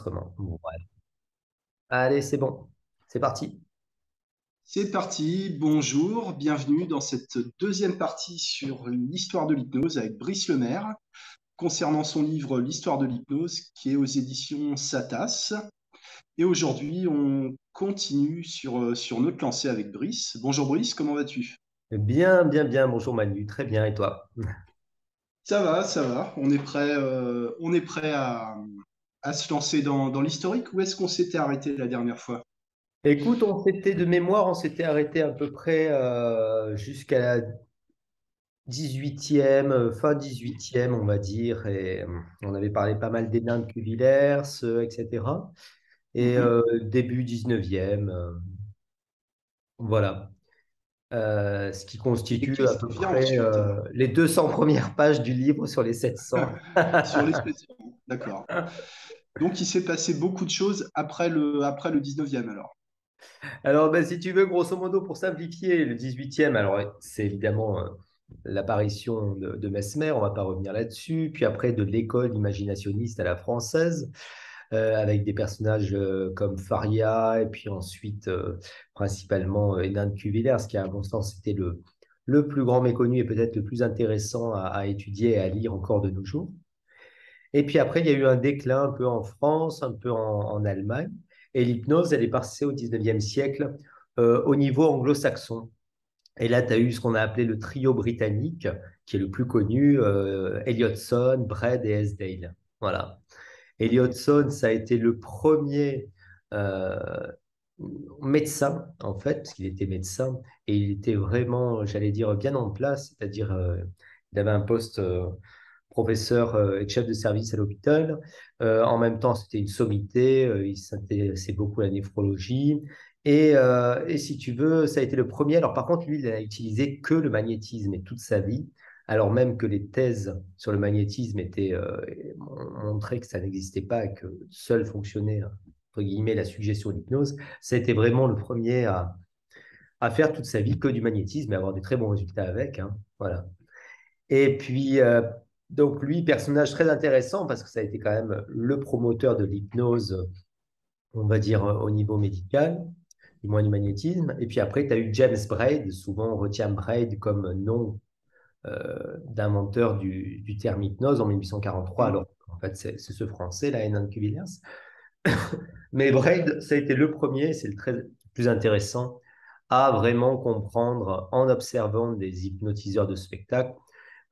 enregistrement. Bon, ouais. Allez, c'est bon. C'est parti. C'est parti, bonjour, bienvenue dans cette deuxième partie sur l'histoire de l'hypnose avec Brice Lemaire, concernant son livre L'histoire de l'hypnose qui est aux éditions Satas. Et aujourd'hui, on continue sur notre lancée avec Brice. Bonjour Brice, comment vas-tu? Bien, bien, bien. Bonjour Manu. Très bien. Et toi? Ça va, on est prêt à se lancer dans l'historique. Où est-ce qu'on s'était arrêté la dernière fois? Écoute, de mémoire, on s'était arrêté à peu près jusqu'à la 18e, fin 18e, on va dire. Et on avait parlé pas mal des nains de Cuvillers, etc. Et Mhm. début 19e, voilà. Ce qui Et constitue à qu'est-ce peu qui vient près ensuite alors? les 200 premières pages du livre sur les 700. Sur les spéciaux, d'accord. Donc, il s'est passé beaucoup de choses après le 19e alors. Alors, ben, si tu veux, grosso modo, pour simplifier, le 18e, alors c'est évidemment l'apparition de Mesmer, on ne va pas revenir là-dessus, puis après de l'école imaginationniste à la française, avec des personnages comme Faria, et puis ensuite principalement Hénin de Cuvillers, qui à mon sens était le plus grand méconnu et peut-être le plus intéressant à étudier et à lire encore de nos jours. Et puis après, il y a eu un déclin un peu en France, un peu en Allemagne. Et l'hypnose, elle est passée au 19e siècle au niveau anglo-saxon. Et là, tu as eu ce qu'on a appelé le trio britannique, qui est le plus connu, Elliotson, Braid et Esdale. Voilà. Elliotson, ça a été le premier euh, médecin, en fait, parce qu'il était médecin, et il était vraiment, j'allais dire, bien en place, c'est-à-dire, il avait un poste professeur et chef de service à l'hôpital. En même temps, c'était une sommité, il s'intéressait beaucoup à la néphrologie. Et si tu veux, ça a été le premier. Alors, par contre, lui, il n'a utilisé que le magnétisme et toute sa vie, alors même que les thèses sur le magnétisme étaient montré que ça n'existait pas et que seul fonctionnait, entre guillemets, la suggestion d'hypnose. Ça a été vraiment le premier à faire toute sa vie que du magnétisme et avoir des très bons résultats avec, hein. Voilà. Et puis, donc lui, personnage très intéressant parce que ça a été quand même le promoteur de l'hypnose, on va dire, au niveau médical, du moins du magnétisme. Et puis après, tu as eu James Braid. Souvent, on retient Braid comme nom d'inventeur du terme hypnose en 1843, Mhm. alors en fait, c'est ce français, là, Hénin de Cuvillers. Mais Braid, ça a été le premier, c'est le plus intéressant, à vraiment comprendre, en observant des hypnotiseurs de spectacle,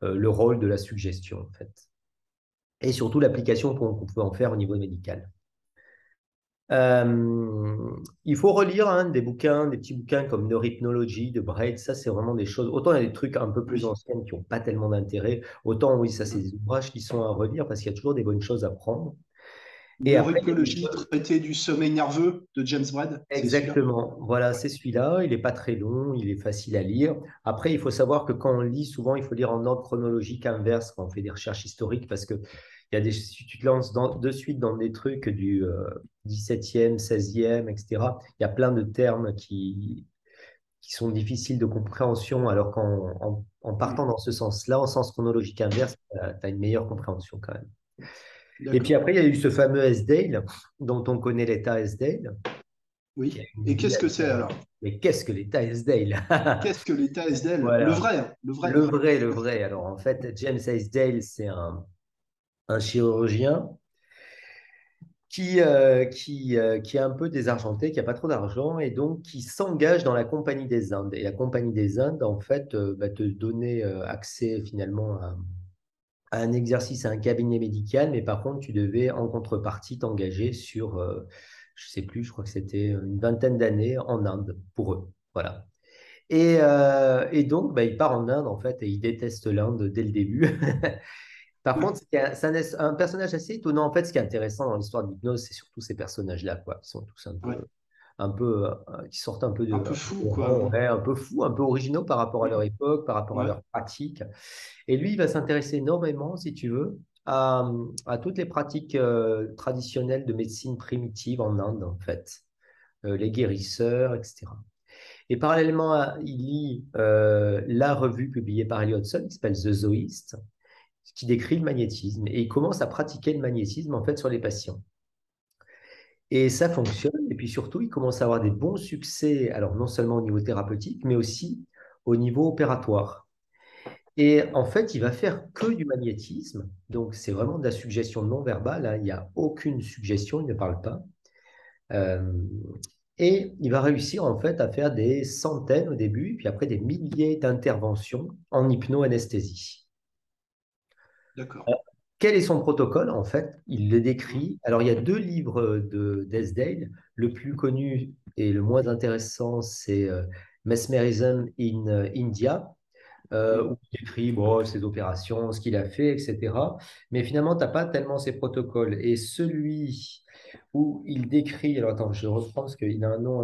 le rôle de la suggestion, en fait. Et surtout l'application qu'on peut en faire au niveau médical. Il faut relire hein, des bouquins, des petits bouquins comme Neurohypnology de Braid. Ça, c'est vraiment des choses. Autant il y a des trucs un peu plus Oui. anciens qui n'ont pas tellement d'intérêt, autant oui, ça, c'est Mhm. des ouvrages qui sont à relire parce qu'il y a toujours des bonnes choses à prendre. Et après, il y a des Neurohypnologie, choses. traité du sommeil nerveux de James Braid, c'est celui-là? Exactement. Voilà, c'est celui-là. Il n'est pas très long, il est facile à lire. Après, il faut savoir que quand on lit, souvent, il faut lire en ordre chronologique inverse quand on fait des recherches historiques parce que si tu te lances de suite dans des trucs du 17e, 16e, etc., il y a plein de termes qui sont difficiles de compréhension, alors qu'en Mhm. partant dans ce sens-là, en sens chronologique inverse, tu as une meilleure compréhension quand même. Et puis D'accord. après, il y a eu ce fameux Esdale, dont on connaît l'état Esdale, qui a Oui. une Et vie qu'est-ce que c'est assez. alors? Mais qu'est-ce que l'état Esdale? Qu'est-ce que l'état SDL? Le Voilà. vrai, hein, le vrai. Le vrai, le vrai. Alors, en fait, James Esdale, c'est un chirurgien qui est un peu désargenté, qui n'a pas trop d'argent et donc qui s'engage dans la Compagnie des Indes. Et la Compagnie des Indes, en fait, va te donner accès finalement à un exercice, à un cabinet médical, mais par contre, tu devais en contrepartie t'engager sur, je sais plus, je crois que c'était une vingtaine d'années en Inde pour eux. Voilà. Et donc, bah, il part en Inde, en fait, et il déteste l'Inde dès le début. Par contre, c'est un personnage assez étonnant. En fait, ce qui est intéressant dans l'histoire de l'hypnose, c'est surtout ces personnages-là, quoi, qui sont tous Ouais. qui sortent un peu Un peu fou, de quoi, rang, hein. ouais, un peu fous, un peu originaux par rapport à leur Mhm. époque, par rapport à Ouais. leur pratique. Et lui, il va s'intéresser énormément, si tu veux, à toutes les pratiques traditionnelles de médecine primitive en Inde, en fait, les guérisseurs, etc. Et parallèlement, il lit la revue publiée par Elliot Hudson, qui s'appelle The Zoist, qui décrit le magnétisme. Et il commence à pratiquer le magnétisme, en fait, sur les patients. Et ça fonctionne. Et puis surtout, il commence à avoir des bons succès, alors non seulement au niveau thérapeutique, mais aussi au niveau opératoire. Et en fait, il va faire que du magnétisme. Donc, c'est vraiment de la suggestion non verbale, hein. Il n'y a aucune suggestion, il ne parle pas. Euh, et il va réussir en fait à faire des centaines au début, puis après des milliers d'interventions en hypnoanesthésie. D'accord. Quel est son protocole? En fait, il le Mhm. décrit. Alors, il y a deux livres de d'Esdale. Le plus connu et le moins intéressant, c'est Mesmerism in India, Mhm. où il décrit bon, ses opérations, ce qu'il a fait, etc. Mais finalement, tu n'as pas tellement ses protocoles. Et celui où il décrit, alors attends, je reprends parce qu'il a un nom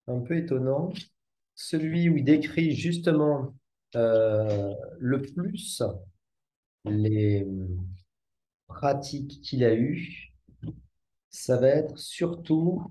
un peu étonnant. Celui où il décrit justement le plus les pratiques qu'il a eues, ça va être surtout,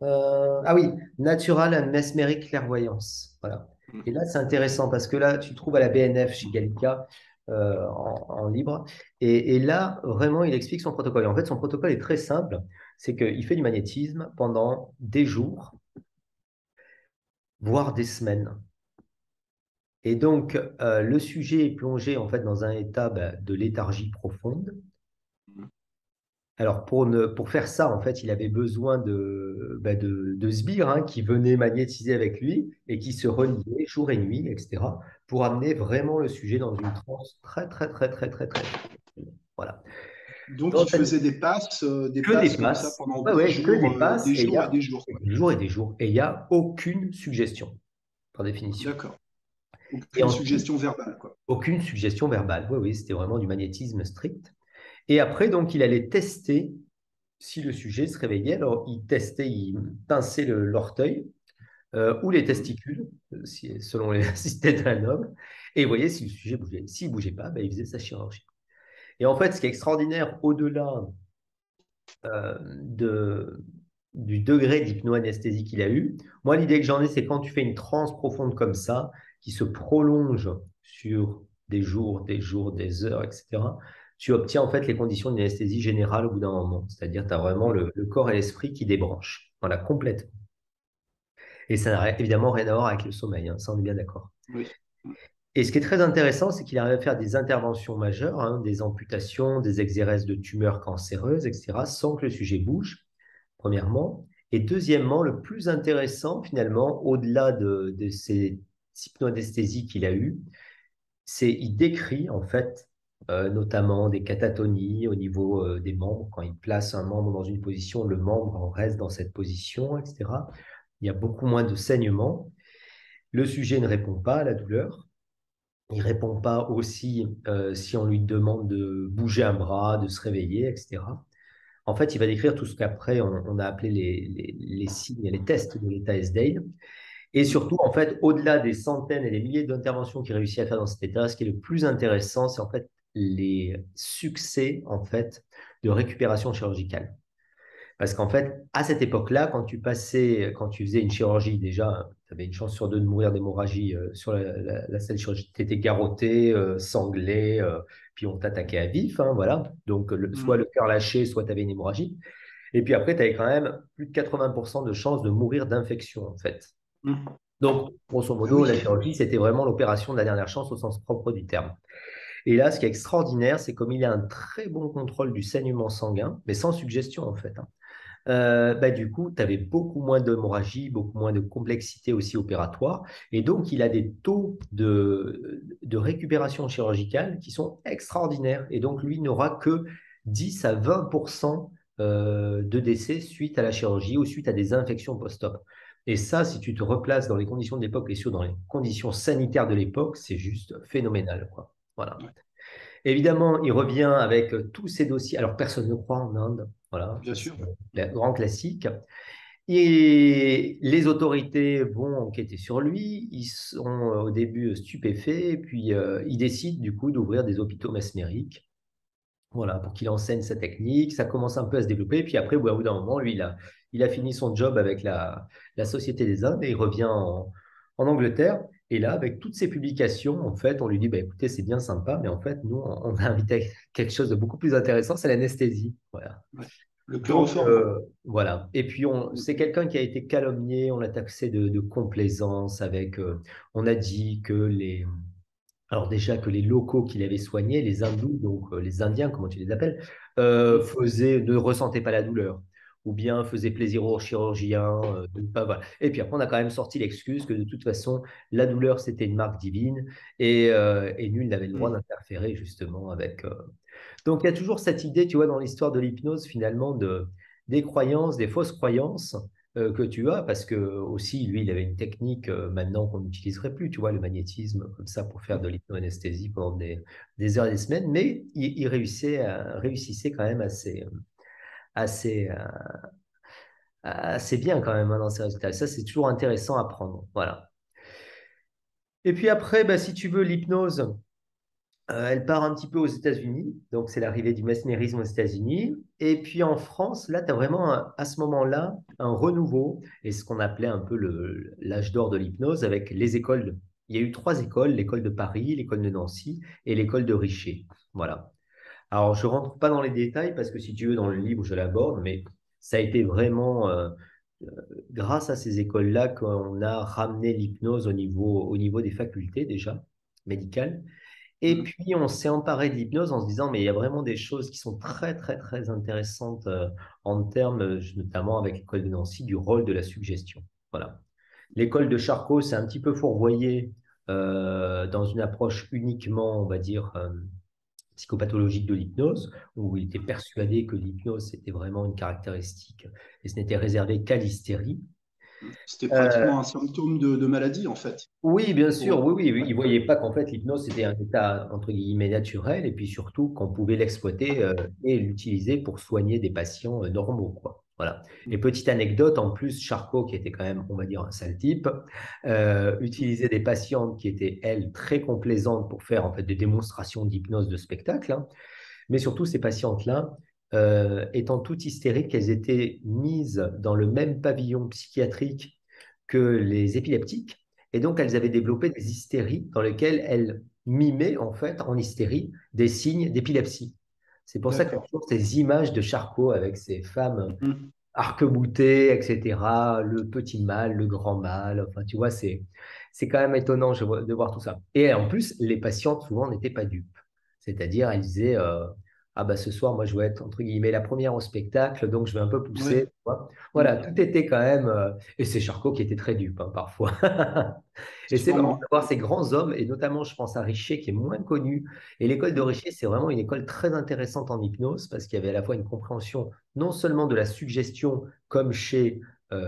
ah oui, Natural and Mesmeric Clairvoyance. Voilà. Et Mhm. là, c'est intéressant parce que là, tu trouves à la BNF chez Gallica en libre. Et là, vraiment, il explique son protocole. Et en fait, son protocole est très simple. C'est qu'il fait du magnétisme pendant des jours, voire des semaines. Et donc, le sujet est plongé en fait dans un état de léthargie profonde. Mhm. Alors, pour faire ça, en fait, il avait besoin de sbires, hein, qui venaient magnétiser avec lui et qui se reliaient jour et nuit, etc., pour amener vraiment le sujet dans une transe très, très, très, très, très, très, très profonde. Voilà. Donc, Dans il cette- faisait des que des passes comme ça passes, pendant ouais, ouais, que des et il y jours et a des jours, et quoi. des jours et des jours. Et il n'y a aucune suggestion, par définition. D'accord. Et Aucune ensuite, suggestion verbale, quoi. aucune suggestion verbale. Oui, oui, c'était vraiment du magnétisme strict. Et après, donc, il allait tester si le sujet se réveillait. Alors, il testait, il pinçait l'orteil ou les Mhm. testicules, selon les systèmes d'un homme. Et vous voyez, si le sujet bougeait. S'il ne bougeait pas, ben, il faisait sa chirurgie. Et en fait, ce qui est extraordinaire, au-delà de, du degré d'hypnoanesthésie qu'il a eu, moi, l'idée que j'en ai, c'est quand tu fais une transe profonde comme ça, qui se prolonge sur des jours, des heures, etc., tu obtiens en fait les conditions d'une anesthésie générale au bout d'un moment. C'est-à-dire, tu as vraiment Mhm. le corps et l'esprit qui débranchent. Voilà, complètement. Et ça n'a évidemment rien à voir avec le sommeil, hein, ça on est bien d'accord. Oui. Et ce qui est très intéressant, c'est qu'il arrive à faire des interventions majeures, hein, des amputations, des exéreses de tumeurs cancéreuses, etc., sans que le sujet bouge, premièrement. Et deuxièmement, le plus intéressant, finalement, au-delà de ces hypnoanesthésies qu'il a eues, c'est il décrit, en fait, notamment des catatonies au niveau des membres. Quand il place un membre dans une position, le membre reste dans cette position, etc. Il y a beaucoup moins de saignements. Le sujet ne répond pas à la douleur. Il ne répond pas aussi si on lui demande de bouger un bras, de se réveiller, etc. En fait, il va décrire tout ce qu'après on a appelé les signes et les tests de l'état S-Dale. Et Mhm. surtout, en fait, au-delà des centaines et des milliers d'interventions qu'il réussit à faire dans cet état, ce qui est le plus intéressant, c'est en fait les succès en fait de récupération chirurgicale. Parce qu'en fait, à cette époque-là, quand tu faisais une chirurgie, déjà, tu avais une chance sur deux de mourir d'hémorragie sur la salle de chirurgie. Tu étais garrotté, sanglé, puis on t'attaquait à vif, hein, voilà. Donc, soit le Mhm. cœur lâché, soit tu avais une hémorragie. Et puis après, tu avais quand même plus de 80% de chances de mourir d'infection, en fait. Mhm. Donc, grosso Ah modo, oui. la chirurgie, c'était vraiment l'opération de la dernière chance au sens propre du terme. Et là, ce qui est extraordinaire, c'est comme il y a un très bon contrôle du saignement sanguin, mais sans suggestion, en fait, hein. Du coup, tu avais beaucoup moins d'hémorragie, beaucoup moins de complexité aussi opératoire. Et donc, il a des taux de récupération chirurgicale qui sont extraordinaires. Et donc, lui n'aura que 10 à 20% de décès suite à la chirurgie ou suite à des infections post-op. Et ça, si tu te replaces dans les conditions de l'époque et surtout dans les conditions sanitaires de l'époque, c'est juste phénoménal, quoi. Voilà. Ouais, Évidemment, il revient avec tous ces dossiers. Alors, personne ne croit en Inde. Voilà, bien ça c'est sûr. le grand classique. Et les autorités vont enquêter sur lui. Ils sont au début stupéfaits, et puis ils décident du coup d'ouvrir des hôpitaux mesmériques. Voilà, pour qu'il enseigne sa technique. Ça commence un peu à se développer. Puis après, au bout d'un moment, lui, il a fini son job avec la Société des Indes et il revient en Angleterre. Et là, avec toutes ces publications, en fait, on lui dit, bah, écoutez, c'est bien sympa, mais en fait, nous, on a invité quelque chose de beaucoup plus intéressant, c'est l'anesthésie. Voilà. Ouais. Le Donc, chloroforme. voilà. Et puis, Mm. c'est quelqu'un qui a été calomnié, on l'a taxé de complaisance avec, on a dit que alors déjà que les locaux qu'il avait soignés, les hindous, donc les Indiens, comment tu les appelles, Mm. ne ressentaient pas la douleur, ou bien faisaient plaisir aux chirurgiens, de ne pas, voilà. Et puis après, on a quand même sorti l'excuse que de toute façon, la douleur, c'était une marque divine, et nul n'avait le droit Mm. d'interférer justement avec. Donc il y a toujours cette idée, tu vois, dans l'histoire de l'hypnose, finalement, des croyances, des fausses croyances que tu as, parce que aussi, lui, il avait une technique maintenant qu'on n'utiliserait plus, tu vois, le magnétisme, comme ça, pour faire de l'hypnoanesthésie pendant des heures et des semaines, mais il réussissait quand même assez, assez bien quand même hein, dans ses résultats. Ça, c'est toujours intéressant à prendre. Voilà. Et puis après, bah, si tu veux, l'hypnose, elle part un petit peu aux États-Unis, donc c'est l'arrivée du mesmérisme aux États-Unis. Et puis en France, là, tu as vraiment à ce moment-là un renouveau, et ce qu'on appelait un peu l'âge d'or de l'hypnose avec les écoles. Il y a eu trois écoles, l'école de Paris, l'école de Nancy et l'école de Richer. Voilà. Alors, je ne rentre pas dans les détails parce que si tu veux, dans le livre, je l'aborde, mais ça a été vraiment euh, grâce à ces écoles-là qu'on a ramené l'hypnose au niveau des facultés déjà médicales. Et Mm. puis, on s'est emparé de l'hypnose en se disant, mais il y a vraiment des choses qui sont très, très, très intéressantes en termes, notamment avec l'école de Nancy, du rôle de la suggestion. Voilà. L'école de Charcot s'est un petit peu fourvoyée dans une approche uniquement, on va dire, psychopathologique de l'hypnose, où il était persuadé que l'hypnose, c'était vraiment une caractéristique et ce n'était réservé qu'à l'hystérie. C'était Euh, pratiquement un symptôme de maladie, en fait. Oui, bien sûr, Pour- oui, oui, oui. Ouais. Il ne voyait pas qu'en fait l'hypnose c'était un état entre guillemets naturel et puis surtout qu'on pouvait l'exploiter et l'utiliser pour soigner des patients normaux, quoi. Voilà. Et petite anecdote, en plus, Charcot, qui était quand même, on va dire, un sale type, utilisait des patientes qui étaient, elles, très complaisantes pour faire en fait des démonstrations d'hypnose de spectacle, hein. Mais surtout, ces patientes-là, étant toutes hystériques, elles étaient mises dans le même pavillon psychiatrique que les épileptiques. Et donc, elles avaient développé des hystéries dans lesquelles elles mimaient, en fait, en hystérie, des signes d'épilepsie. C'est pour ça qu'il y a D'accord. toujours ces images de Charcot avec ces femmes Mm. arc-boutées, etc., le petit mâle, le grand mâle. Enfin, tu vois, c'est quand même étonnant de voir tout ça. Et en plus, les patientes, souvent, n'étaient pas dupes. C'est-à-dire, elles disaient, ah bah ce soir, moi, je vais être, entre guillemets, la première au spectacle, donc je vais un peu pousser. Ouais. Tu vois. Voilà, Mm. tout était quand même... et c'est Charcot qui était très dupe, hein, parfois. Et c'est marrant de Sûrement. voir ces grands hommes, et notamment, je pense à Richer, qui est moins connu. Et l'école de Mm. Richer, c'est vraiment une école très intéressante en hypnose, parce qu'il y avait à la fois une compréhension non seulement de la suggestion, comme chez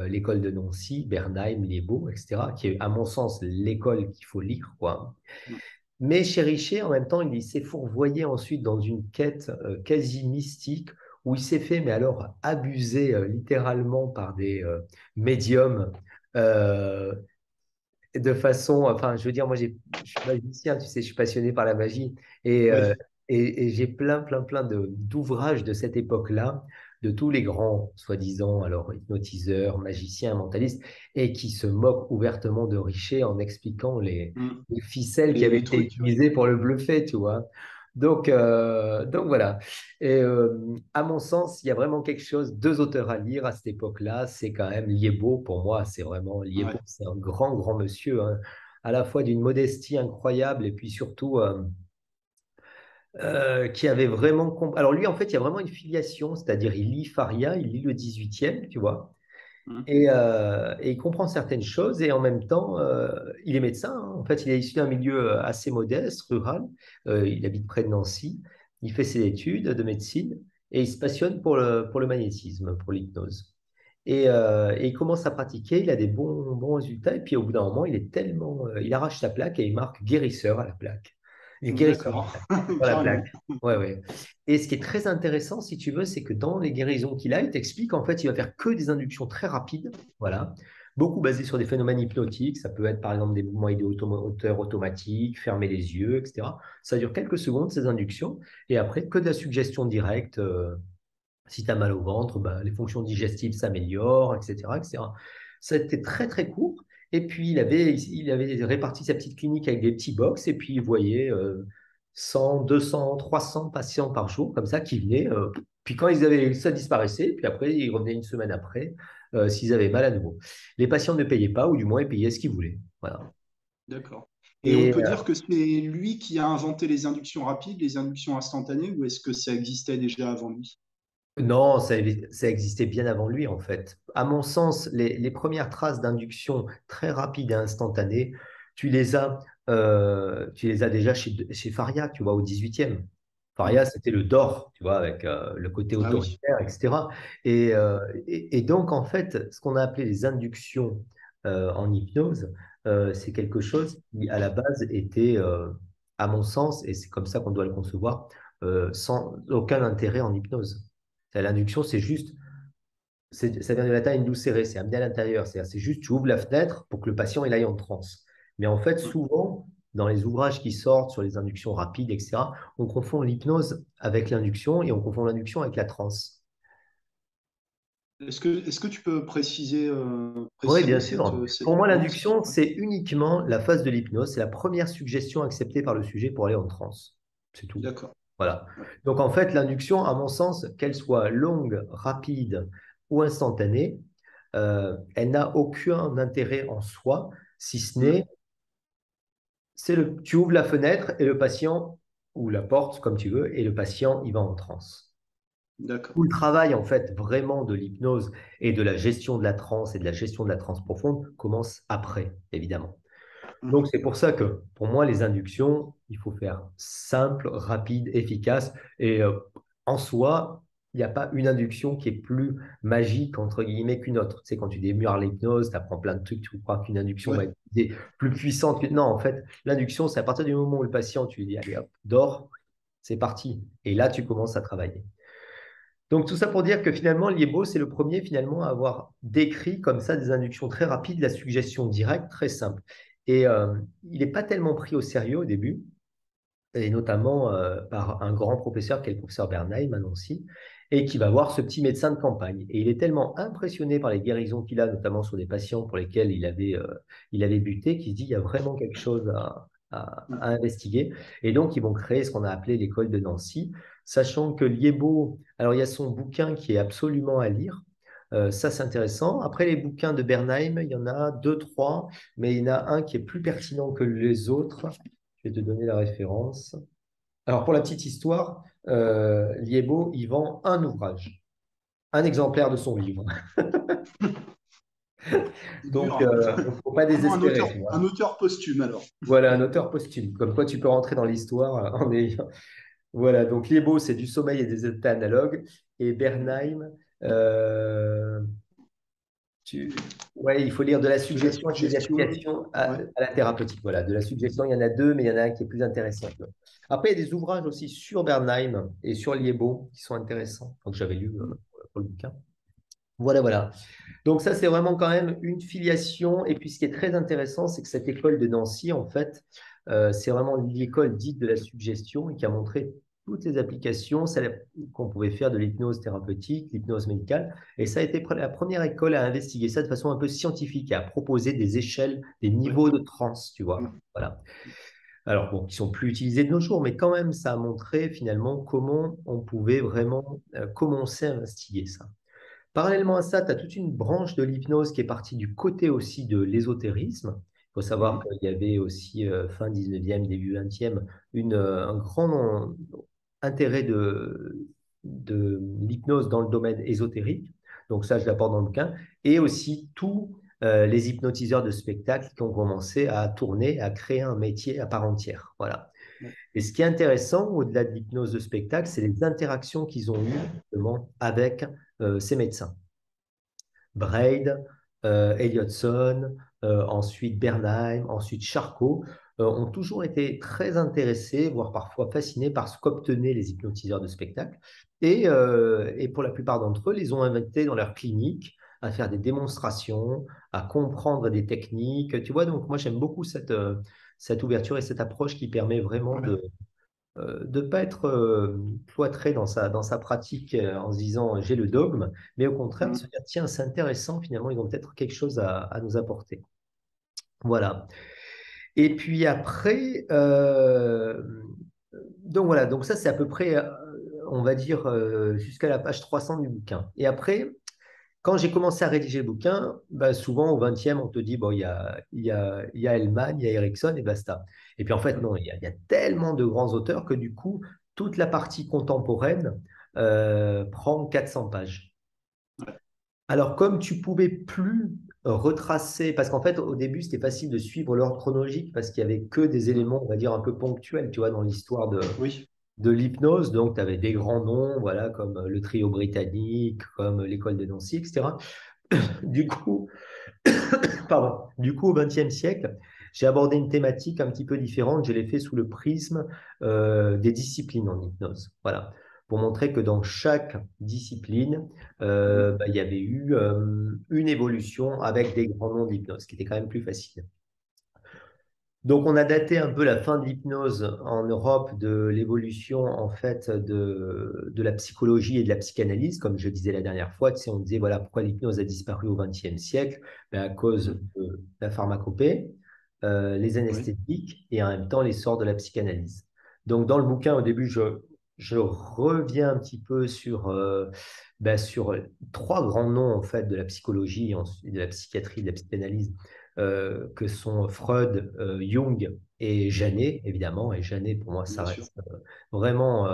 l'école de Nancy, Bernheim, Liébaud, etc., qui est, à mon sens, l'école qu'il faut lire, quoi. Mm. Mais chez Richer, en même temps, il s'est fourvoyé ensuite dans une quête quasi mystique, où il s'est fait, mais alors, abuser littéralement par des médiums euh, de façon, enfin, je veux dire, moi, je suis magicien, tu sais, je suis passionné par la magie et, euh, Ouais. et j'ai plein d'ouvrages de cette époque-là, de tous les grands, soi-disant, alors hypnotiseurs, magiciens, mentalistes, et qui se moquent ouvertement de Richer en expliquant Mm. les ficelles qui avaient Les été trucs, ouais. utilisées pour le bluffer, tu vois. Donc voilà. Et à mon sens, il y a vraiment quelque chose, deux auteurs à lire à cette époque-là. C'est quand même Liébaud, pour moi, c'est vraiment Liébaud, Ouais. c'est un grand monsieur, hein, à la fois d'une modestie incroyable et puis surtout qui avait vraiment. Alors lui, en fait, il y a vraiment une filiation, c'est-à-dire il lit Faria, il lit le 18e, tu vois. Mm. Et il comprend certaines choses et en même temps, il est médecin, hein. En fait, il est issu d'un milieu assez modeste, rural. Il habite près de Nancy. Il fait ses études de médecine et il se passionne pour le magnétisme, pour l'hypnose. Et il commence à pratiquer, il a des bons résultats. Et puis au bout d'un moment, il est tellement, il arrache sa plaque et il marque guérisseur à la plaque. Il est guérisseur D'accord. sur la Carrément. plaque. Ouais, ouais. Et ce qui est très intéressant, si tu veux, c'est que dans les guérisons qu'il a, il t'explique en fait, il va faire que des inductions très rapides, voilà, beaucoup basées sur des phénomènes hypnotiques. Ça peut être par exemple des mouvements idéomoteurs automatiques, fermer les yeux, etc. Ça dure quelques secondes, ces inductions, et après, que de la suggestion directe. Si tu as mal au ventre, bah, les fonctions digestives s'améliorent, etc., etc. C'était très, très court. Et puis, il avait réparti sa petite clinique avec des petits box, et puis il voyait 100, 200, 300 patients par jour, comme ça, qui venaient. Puis quand ça disparaissait, puis après, ils revenaient une semaine après, s'ils avaient mal à nouveau. Les patients ne payaient pas, ou du moins, ils payaient ce qu'ils voulaient. Voilà. D'accord. Et on Et peut dire que c'est lui qui a inventé les inductions rapides, les inductions instantanées, ou est-ce que ça existait déjà avant lui? non, ça existait bien avant lui, en fait. À mon sens, les premières traces d'induction très rapide et instantanée, tu les as déjà chez Faria, tu vois, au 18e. Hmm. Faria, c'était le Dor, tu vois, avec le côté Ah oui. autoritaire, etc. Et donc, en fait, ce qu'on a appelé les inductions en hypnose, c'est quelque chose qui, à la base, était, à mon sens, et c'est comme ça qu'on doit le concevoir, sans aucun intérêt en hypnose. L'induction, c'est juste, ça vient de latin inducere, c'est amener à l'intérieur. C'est juste, tu ouvres la fenêtre pour que le patient il aille en transe. Mais en fait, Hmm. souvent, dans les ouvrages qui sortent sur les inductions rapides, etc., on confond l'hypnose avec l'induction et on confond l'induction avec la transe. Est-ce que tu peux préciser, Oui, préciser bien cette, sûr. cette Pour moi, nuance? l'induction, c'est uniquement la phase de l'hypnose. C'est la première suggestion acceptée par le sujet pour aller en transe. C'est tout. D'accord. Voilà. Ouais. Donc, en fait, l'induction, à mon sens, qu'elle soit longue, rapide ou instantanée, elle n'a aucun intérêt en soi, si ce Hmm. n'est, tu ouvres la fenêtre et le patient, ou la porte, comme tu veux, et le patient, il va en transe. D'accord. Tout le travail, en fait, vraiment de l'hypnose et de la gestion de la transe et de la gestion de la transe profonde commence après, évidemment. Hmm. Donc, c'est pour ça que, pour moi, les inductions, il faut faire simple, rapide, efficace. Et en soi, il n'y a pas une induction qui est plus magique, entre guillemets, qu'une autre. Tu sais, quand tu démures l'hypnose, tu apprends plein de trucs, tu crois qu'une induction va Ouais. être plus puissante que... Non, en fait, l'induction, c'est à partir du moment où le patient, tu lui dis, allez, hop, dors, c'est parti. Et là, tu commences à travailler. Donc, tout ça pour dire que finalement, Liebo, c'est le premier finalement à avoir décrit comme ça des inductions très rapides, la suggestion directe, très simple. Et il n'est pas tellement pris au sérieux au début, et notamment par un grand professeur qui est le professeur Bernheim à Nancy, et qui va voir ce petit médecin de campagne. Et il est tellement impressionné par les guérisons qu'il a, notamment sur des patients pour lesquels il avait buté, qu'il se dit il y a vraiment quelque chose Hmm. à investiguer. Et donc, ils vont créer ce qu'on a appelé l'école de Nancy, sachant que Liebo, alors il y a son bouquin qui est absolument à lire. Ça, c'est intéressant. Après, les bouquins de Bernheim, il y en a deux, trois, mais il y en a un qui est plus pertinent que les autres. Je vais te donner la référence. Alors, pour la petite histoire, Liebo, il vend un ouvrage, un exemplaire de son livre. C'est dur, Donc, hein. il ne faut pas Vraiment désespérer, tu un vois. auteur posthume alors. Voilà, un auteur posthume. Comme quoi, tu peux rentrer dans l'histoire en ayant... Voilà, donc Liebo, c'est du sommeil et des états analogues. Et Bernheim, euh, ouais, il faut lire de la De la suggestion et des suggestion. applications Ouais. à la thérapeutique. Voilà, de la suggestion, il y en a deux, mais il y en a un qui est plus intéressant. Après, il y a des ouvrages aussi sur Bernheim et sur Liebo qui sont intéressants, donc j'avais lu pour le bouquin. Voilà, voilà. Donc ça, c'est vraiment quand même une filiation. Et puis, ce qui est très intéressant, c'est que cette école de Nancy, en fait, c'est vraiment l'école dite de la suggestion et qui a montré toutes les applications qu'on pouvait faire de l'hypnose thérapeutique, l'hypnose médicale. Et ça a été la première école à investiguer ça de façon un peu scientifique et à proposer des échelles, des Ouais. niveaux de transe, tu vois. Hmm. Voilà. Alors, bon, qui sont plus utilisés de nos jours, mais quand même, ça a montré finalement comment on pouvait vraiment commencer à investiguer ça. Parallèlement à ça, tu as toute une branche de l'hypnose qui est partie du côté aussi de l'ésotérisme. Il faut savoir Mhm. qu'il y avait aussi, fin 19e, début 20e, un grand intérêt de l'hypnose dans le domaine ésotérique. Donc ça, je l'apporte dans le bouquin. Et aussi tous les hypnotiseurs de spectacle qui ont commencé à tourner, à créer un métier à part entière. Voilà. Ouais. Et ce qui est intéressant, au-delà de l'hypnose de spectacle, c'est les interactions qu'ils ont eues justement avec ces médecins. Braid, Elliotson, ensuite Bernheim, ensuite Charcot, ont toujours été très intéressés, voire parfois fascinés par ce qu'obtenaient les hypnotiseurs de spectacle. Et pour la plupart d'entre eux, les ont invités dans leur clinique à faire des démonstrations, à comprendre des techniques. Tu vois, donc moi j'aime beaucoup cette ouverture et cette approche qui permet vraiment Ouais. de ne pas être cloîtré dans sa pratique en se disant j'ai le dogme, mais au contraire de Hmm. se dire tiens, c'est intéressant, finalement, ils ont peut-être quelque chose à nous apporter. Voilà. Et puis après, donc voilà, donc ça c'est à peu près, on va dire, jusqu'à la page 300 du bouquin. Et après, quand j'ai commencé à rédiger le bouquin, bah, souvent au 20e, on te dit, bon, il y a Hellman, il y a Erickson et basta. Et puis en fait, non, il y a tellement de grands auteurs que du coup, toute la partie contemporaine prend 400 pages. Ouais. Alors, comme tu pouvais plus retracer, parce qu'en fait, au début, c'était facile de suivre l'ordre chronologique parce qu'il y avait que des éléments, on va dire, un peu ponctuels, tu vois, dans l'histoire Oui, de l'hypnose. Donc, tu avais des grands noms, voilà, comme le trio britannique, comme l'école de Nancy, etc. Du coup, pardon, du coup, au XXe siècle, j'ai abordé une thématique un petit peu différente. Je l'ai fait sous le prisme des disciplines en hypnose. Voilà. Pour montrer que dans chaque discipline, bah, il y avait eu une évolution avec des grands noms d'hypnose, qui était quand même plus facile. Donc, on a daté un peu la fin de l'hypnose en Europe de l'évolution en fait de la psychologie et de la psychanalyse, comme je disais la dernière fois. Tu sais, on disait voilà pourquoi l'hypnose a disparu au XXe siècle. Ben, à cause de la pharmacopée, les oui, anesthésiques et en même temps l'essor de la psychanalyse. Donc, dans le bouquin, au début, je reviens un petit peu sur trois grands noms en fait de la psychologie, et de la psychiatrie, de la psychanalyse que sont Freud, Jung et Janet, évidemment. Et Janet, pour moi, ça bien sûr. reste vraiment...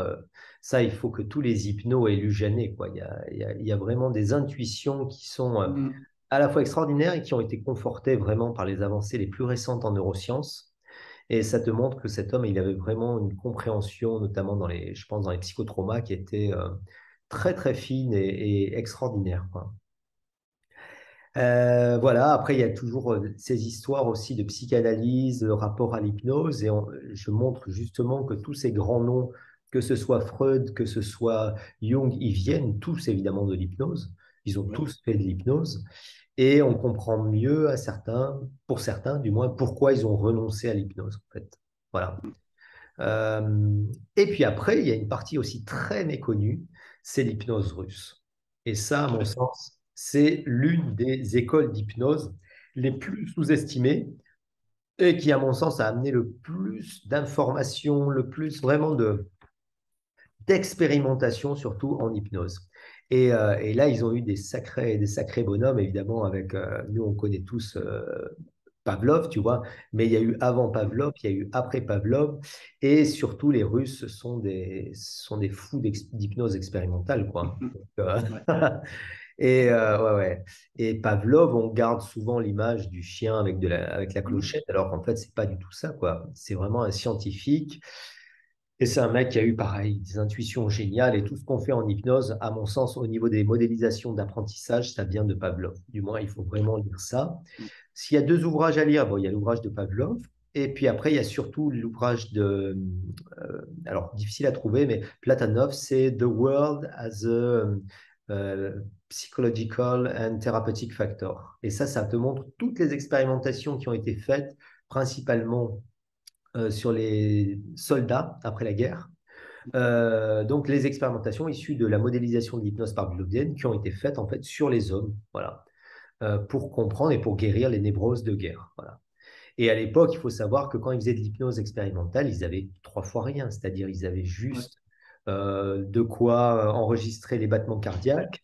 ça, il faut que tous les hypnos aient lu Janet, quoi. Il y a vraiment des intuitions qui sont Mm. à la fois extraordinaires et qui ont été confortées vraiment par les avancées les plus récentes en neurosciences. Et ça te montre que cet homme, il avait vraiment une compréhension, notamment je pense, dans les psychotraumas, qui était très, très fine et extraordinaire, quoi. Voilà, après, il y a toujours ces histoires aussi de psychanalyse, de rapport à l'hypnose, et je montre justement que tous ces grands noms, que ce soit Freud, que ce soit Jung, ils viennent tous évidemment de l'hypnose. Ils ont Ouais. tous fait de l'hypnose, et on comprend mieux pour certains du moins, pourquoi ils ont renoncé à l'hypnose, en fait. Voilà. Et puis après, il y a une partie aussi très méconnue, c'est l'hypnose russe. Et ça, à mon Ouais. sens, c'est l'une des écoles d'hypnose les plus sous-estimées et qui, à mon sens, a amené le plus d'informations, le plus vraiment d'expérimentation, surtout en hypnose. Et là, ils ont eu des sacrés bonhommes, évidemment, avec, nous, on connaît tous Pavlov, tu vois, mais il y a eu avant Pavlov, il y a eu après Pavlov, et surtout les Russes sont des fous d'hypnose expérimentale, quoi. Mm. Donc, Ouais. ouais, ouais. Et Pavlov, on garde souvent l'image du chien avec la Mm. clochette, alors qu'en fait, c'est pas du tout ça, quoi. C'est vraiment un scientifique, et c'est un mec qui a eu, pareil, des intuitions géniales, et tout ce qu'on fait en hypnose, à mon sens, au niveau des modélisations d'apprentissage, ça vient de Pavlov. Du moins, il faut vraiment lire ça. Mm. S'il y a deux ouvrages à lire, bon, il y a l'ouvrage de Pavlov, et puis après, il y a surtout l'ouvrage alors difficile à trouver, mais Platonov, c'est The World as a Psychological and Therapeutic Factor. Et ça te montre toutes les expérimentations qui ont été faites, principalement sur les soldats après la guerre. Donc, les expérimentations issues de la modélisation de l'hypnose pavlovienne qui ont été faites en fait sur les hommes. Voilà, pour comprendre et pour guérir les névroses de guerre. Voilà. Et à l'époque, il faut savoir que quand ils faisaient de l'hypnose expérimentale, ils avaient trois fois rien, c'est-à-dire ils avaient Ouais. juste de quoi enregistrer les battements cardiaques,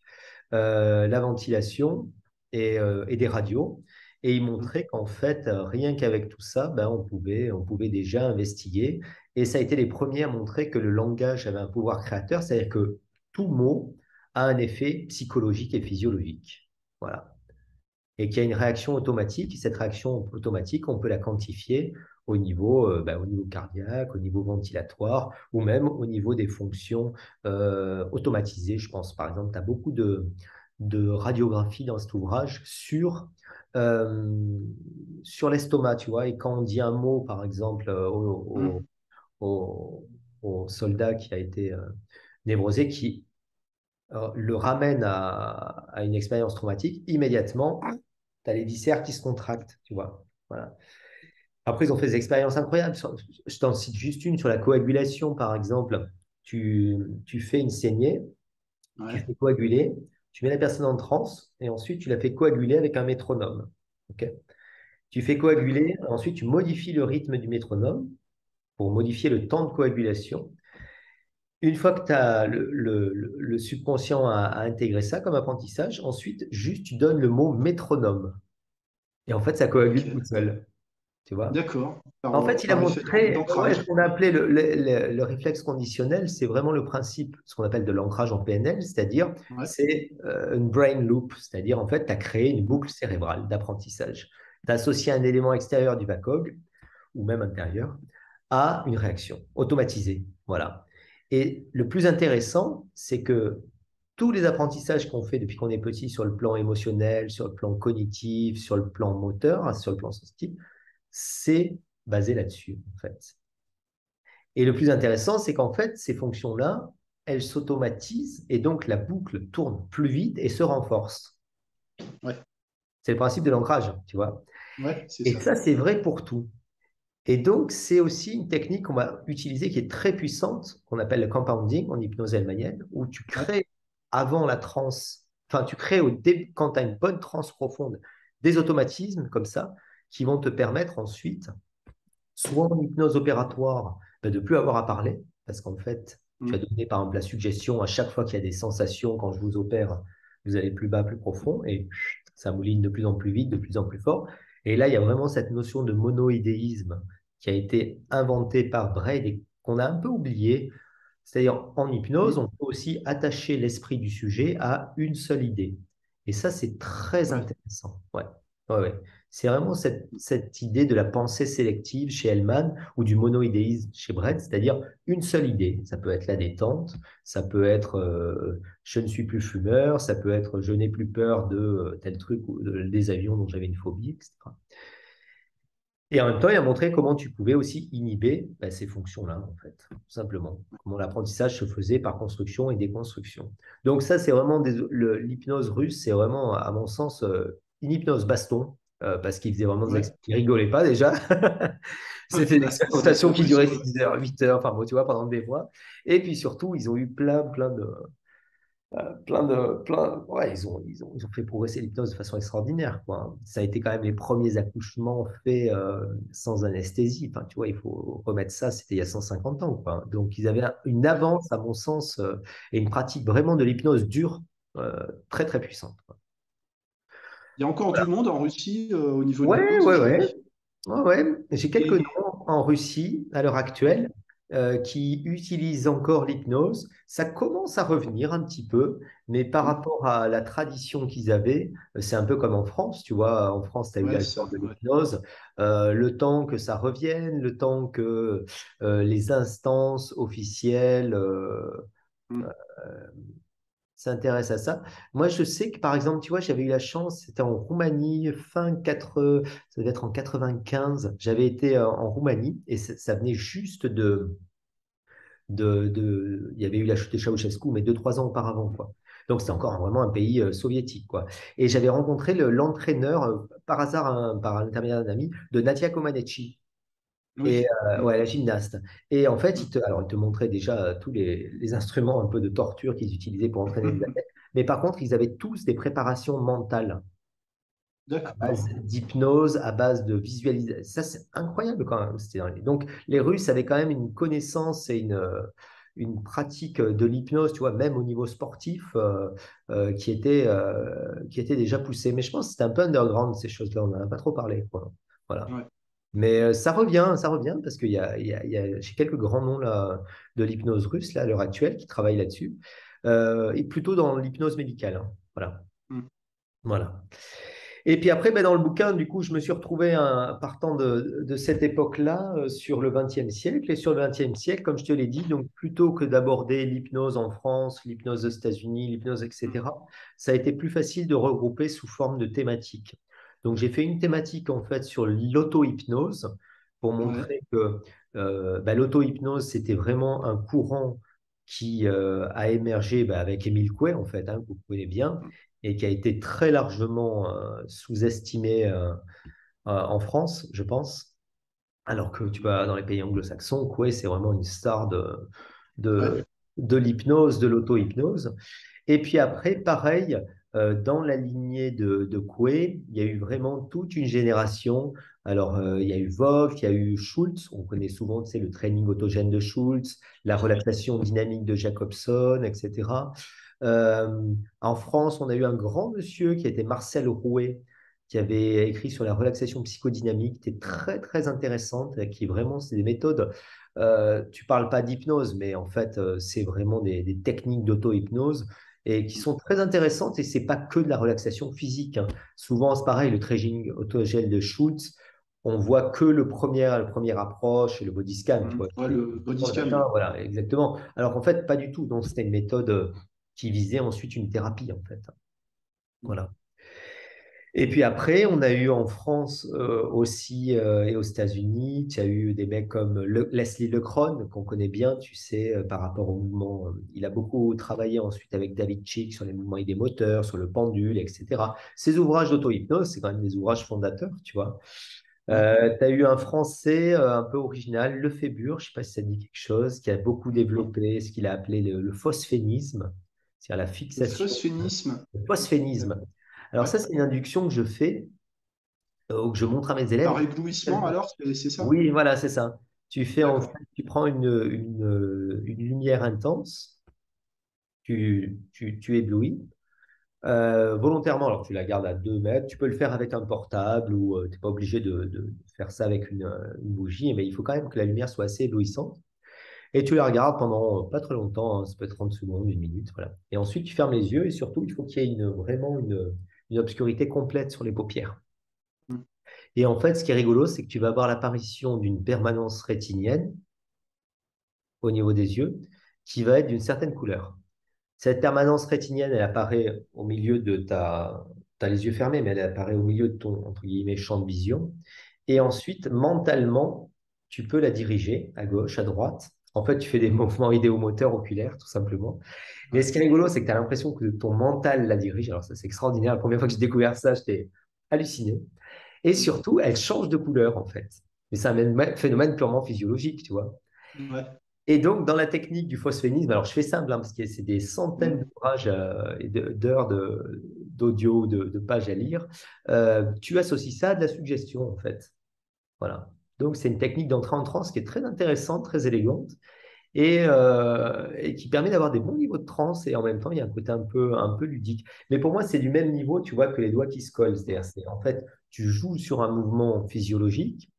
la ventilation et des radios. Et ils Mm. montraient qu'en fait, rien qu'avec tout ça, ben, on pouvait déjà investiguer. Et ça a été les premiers à montrer que le langage avait un pouvoir créateur, c'est-à-dire que tout mot a un effet psychologique et physiologique. Voilà, et qu'il y a une réaction automatique. Et cette réaction automatique, on peut la quantifier au niveau cardiaque, au niveau ventilatoire, ou même au niveau des fonctions automatisées. Je pense, par exemple, tu as beaucoup de radiographie dans cet ouvrage euh, sur l'estomac, tu vois, et quand on dit un mot, par exemple, Mm. au soldat qui a été névrosé, qui le ramène à une expérience traumatique, immédiatement, tu as les viscères qui se contractent, tu vois. Voilà. Après, ils ont fait des expériences incroyables. Je t'en cite juste une sur la coagulation, par exemple. Tu fais une saignée, tu Ouais. fais coaguler, tu mets la personne en transe et ensuite tu la fais coaguler avec un métronome. OK. Tu fais coaguler, ensuite tu modifies le rythme du métronome pour modifier le temps de coagulation. Une fois que tu as le subconscient a intégré ça comme apprentissage, ensuite, juste tu donnes le mot métronome. Et en fait, ça coagule tout Ok. seul. Tu vois? D'accord. En fait, il a Par effet montré, ouais, ce d'ancrage. qu'on a appelé le réflexe conditionnel, c'est vraiment le principe, ce qu'on appelle de l'ancrage en PNL, c'est-à-dire Ouais. c'est une brain loop, c'est-à-dire en fait, tu as créé une boucle cérébrale d'apprentissage. Tu as associé un élément extérieur du VACOG, ou même intérieur, à une réaction automatisée. Voilà. Et le plus intéressant, c'est que tous les apprentissages qu'on fait depuis qu'on est petit sur le plan émotionnel, sur le plan cognitif, sur le plan moteur, sur le plan sensitif, c'est basé là-dessus, en fait. Et le plus intéressant, c'est qu'en fait, ces fonctions-là, elles s'automatisent et donc la boucle tourne plus vite et se renforce. Ouais. C'est le principe de l'ancrage, tu vois. Ouais, c'est Et ça. ça, c'est vrai pour tout. Et donc, c'est aussi une technique qu'on va utiliser qui est très puissante, qu'on appelle le compounding en hypnose hellmanienne, où tu Ouais. crées avant la transe, enfin, tu crées quand tu as une bonne transe profonde, des automatismes comme ça, qui vont te permettre ensuite soit en hypnose opératoire, de ne plus avoir à parler, parce qu'en fait, tu as Mm. donné par exemple la suggestion à chaque fois qu'il y a des sensations quand je vous opère, vous allez plus bas, plus profond, et ça mouline de plus en plus vite, de plus en plus fort. Et là, il y a vraiment cette notion de monoïdéisme qui a été inventée par Braid et qu'on a un peu oublié. C'est-à-dire, en hypnose, Mm. on peut aussi attacher l'esprit du sujet à une seule idée. Et ça, c'est très Ouais. intéressant. Ouais. Ouais, ouais. C'est vraiment cette idée de la pensée sélective chez Hellman ou du monoïdéisme chez Brett, c'est-à-dire une seule idée. Ça peut être la détente, ça peut être je ne suis plus fumeur, ça peut être je n'ai plus peur de tel truc ou des avions dont j'avais une phobie, etc. Et en même temps, il a montré comment tu pouvais aussi inhiber ces fonctions-là, en fait, tout simplement. Comment l'apprentissage se faisait par construction et déconstruction. Donc ça, c'est vraiment l'hypnose russe, c'est vraiment, à mon sens, une hypnose baston, parce qu'il faisait vraiment des Ouais. il rigolait pas déjà. C'était une C'est expérimentation qui durait brusque, ouais. 6 heures, 8 heures, enfin bon, tu vois, pendant des mois. Et puis surtout, ils ont eu ouais, ils ont fait progresser l'hypnose de façon extraordinaire, quoi. Ça a été quand même les premiers accouchements faits sans anesthésie. Enfin, tu vois, il faut remettre ça, c'était il y a 150 ans, quoi. Donc, ils avaient une avance, à mon sens, et une pratique vraiment de l'hypnose dure, très, très puissante, quoi. Il y a encore du Voilà. monde en Russie au niveau de Ouais, l'hypnose ouais, ouais. aujourd'hui. Ouais, ouais. J'ai quelques Et noms en Russie à l'heure ouais, actuelle qui utilisent encore l'hypnose. Ça commence à revenir un petit peu, mais par mm, rapport à la tradition qu'ils avaient, c'est un peu comme en France. Tu vois, en France, tu as eu ouais, la ça, histoire de ouais. l'hypnose. Le temps que ça revienne, le temps que les instances officielles Mm, s'intéresse à ça. Moi, je sais que, par exemple, tu vois, j'avais eu la chance, c'était en Roumanie, ça devait être en 95, j'avais été en Roumanie et ça venait juste il y avait eu la chute de Ceausescu, mais 2, 3 ans auparavant, quoi. Donc, c'était encore vraiment un pays soviétique, quoi. Et j'avais rencontré l'entraîneur, par hasard, par l'intermédiaire d'un ami, de Nadia Comaneci. Et oui. Mm, ouais, la gymnaste. Et en fait, mm. alors, il te montrait déjà tous les instruments un peu de torture qu'ils utilisaient pour entraîner les athlètes. Mais par contre, ils avaient tous des préparations mentales à base D'accord. d'hypnose, à base de visualisation. Ça, c'est incroyable quand même. Donc, les Russes avaient quand même une connaissance et une pratique de l'hypnose, tu vois, même au niveau sportif, qui était déjà poussée. Mais je pense que c'était un peu underground, ces choses-là. On n'en a pas trop parlé, quoi. Voilà. Ouais. Mais ça revient parce j'ai quelques grands noms là, de l'hypnose russe là, à l'heure actuelle qui travaillent là-dessus, et plutôt dans l'hypnose médicale, hein. Voilà. Mm, Voilà. Et puis après, ben, dans le bouquin, du coup, je me suis retrouvé partant de cette époque-là sur le XXe siècle. Et sur le XXe siècle, comme je te l'ai dit, donc plutôt que d'aborder l'hypnose en France, l'hypnose aux États-Unis, l'hypnose, mm. etc., ça a été plus facile de regrouper sous forme de thématiques. Donc j'ai fait une thématique en fait sur l'auto-hypnose pour Ouais. montrer que ben, l'auto-hypnose, c'était vraiment un courant qui a émergé ben, avec Émile Coué, en fait, hein, que vous connaissez bien, Mm, et qui a été très largement sous-estimé en France, je pense. Alors que tu vas dans les pays anglo-saxons, Coué, c'est vraiment une star ouais. de, de l'hypnose, de l'auto-hypnose. Et puis après, pareil, dans la lignée de Coué, il y a eu vraiment toute une génération. Alors, il y a eu Vogt, il y a eu Schultz, on connaît souvent, tu sais, le training autogène de Schultz, la relaxation dynamique de Jacobson, etc. En France, on a eu un grand monsieur qui était Marcel Rouet, qui avait écrit sur la relaxation psychodynamique, qui était très, très intéressante, qui vraiment, c'est des méthodes. Tu parles pas d'hypnose, mais en fait, c'est vraiment des techniques d'auto-hypnose et qui sont très intéressantes. Et c'est pas que de la relaxation physique, hein. Souvent, c'est pareil, le training autogène de Schultz, on voit que la première approche et le body scan, tu vois, Ouais, le body le scan, matin, voilà, exactement. Alors qu'en fait, pas du tout. Donc, c'était une méthode qui visait ensuite une thérapie, en fait. ouais. Voilà. Et puis après, on a eu en France aussi et aux États-Unis, tu as eu des mecs comme Leslie Lecron, qu'on connaît bien, tu sais, par rapport au mouvement. Il a beaucoup travaillé ensuite avec David Chick sur les mouvements idémoteurs, sur le pendule, etc. Ses ouvrages d'auto-hypnose, c'est quand même des ouvrages fondateurs, tu vois. Ouais. Tu as eu un Français un peu original, Lefébure, je ne sais pas si ça dit quelque chose, qui a beaucoup Non. développé ce qu'il a appelé le phosphénisme, c'est-à-dire la Le fixation, phosphénisme. le phosphénisme. Alors Ouais. ça, c'est une induction que je fais ou que je montre à mes élèves. Par éblouissement, alors, c'est ça? Oui, voilà, c'est ça. Tu fais en fait, D'accord. tu prends une lumière intense, tu éblouis volontairement. Alors tu la gardes à 2 mètres. Tu peux le faire avec un portable ou tu n'es pas obligé de faire ça avec une bougie, mais il faut quand même que la lumière soit assez éblouissante. Et tu la regardes pendant pas très longtemps, hein, ça peut être 30 secondes, 1 minute, voilà. Et ensuite, tu fermes les yeux et surtout, il faut qu'il y ait vraiment une obscurité complète sur les paupières. Mm. Et en fait, ce qui est rigolo, c'est que tu vas avoir l'apparition d'une permanence rétinienne au niveau des yeux qui va être d'une certaine couleur. Cette permanence rétinienne, elle apparaît au milieu de t'as les yeux fermés, mais elle apparaît au milieu de ton, entre guillemets, champ de vision. Et ensuite, mentalement, tu peux la diriger à gauche, à droite. En fait, tu fais des mouvements idéomoteurs oculaires, tout simplement. Mais Ouais. ce qui est rigolo, c'est que tu as l'impression que ton mental la dirige. Alors ça, c'est extraordinaire. La première fois que j'ai découvert ça, j'étais halluciné. Et Mm. surtout, elle change de couleur, en fait. Mais c'est un phénomène purement physiologique, tu vois. Ouais. Et donc, dans la technique du phosphénisme, alors je fais simple, hein, parce que c'est des centaines Mm. d'ouvrages et d'heures d'audio, de pages à lire, tu associes ça à de la suggestion, en fait. Voilà. Donc, c'est une technique d'entrée en transe qui est très intéressante, très élégante, et qui permet d'avoir des bons niveaux de transe, et en même temps, il y a un côté un peu ludique. Mais pour moi, c'est du même niveau, tu vois, que les doigts qui se collent. C'est-à-dire, en fait, tu joues sur un mouvement physiologique,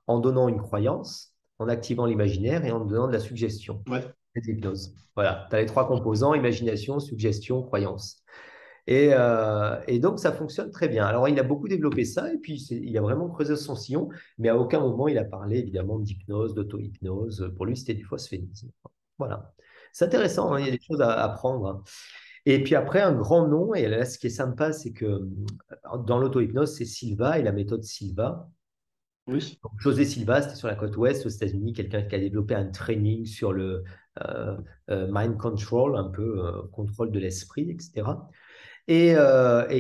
en donnant une croyance, en activant l'imaginaire et en donnant de la suggestion. Ouais. C'est de l'hypnose. Voilà, tu as les 3 composants, imagination, suggestion, croyance. Et donc, ça fonctionne très bien. Alors, il a beaucoup développé ça et puis il a vraiment creusé son sillon, mais à aucun moment il a parlé évidemment d'hypnose, d'auto-hypnose. Pour lui, c'était du phosphénisme. Voilà. C'est intéressant, hein, il y a D'accord. des choses à apprendre, hein. Et puis après, un grand nom, et là, ce qui est sympa, c'est que dans l'auto-hypnose, c'est Silva et la méthode Silva. Oui. Donc, José Silva, c'était sur la côte ouest aux États-Unis, quelqu'un qui a développé un training sur le euh, mind control, un peu contrôle de l'esprit, etc. Et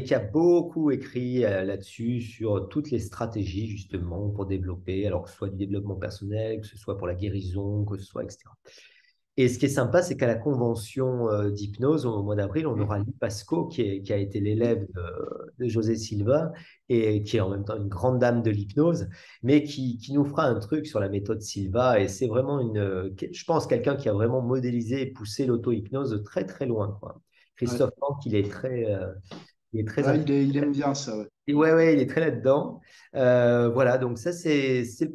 qui a beaucoup écrit là-dessus sur toutes les stratégies justement pour développer, alors que ce soit du développement personnel, que ce soit pour la guérison, que ce soit, etc. Et ce qui est sympa, c'est qu'à la convention d'hypnose au mois d'avril, on aura Mm. Lee Pasco, qui a été l'élève Oui. de José Silva et qui est en même temps une grande dame de l'hypnose, mais qui nous fera un truc sur la méthode Silva. Et c'est vraiment je pense, quelqu'un qui a vraiment modélisé et poussé l'auto-hypnose très, très loin, quoi. Ouais. Christophe Planck, il est très Ouais, impliqué. il aime bien ça. Ouais. Et ouais, ouais, il est très là-dedans. Voilà, donc ça, c'est la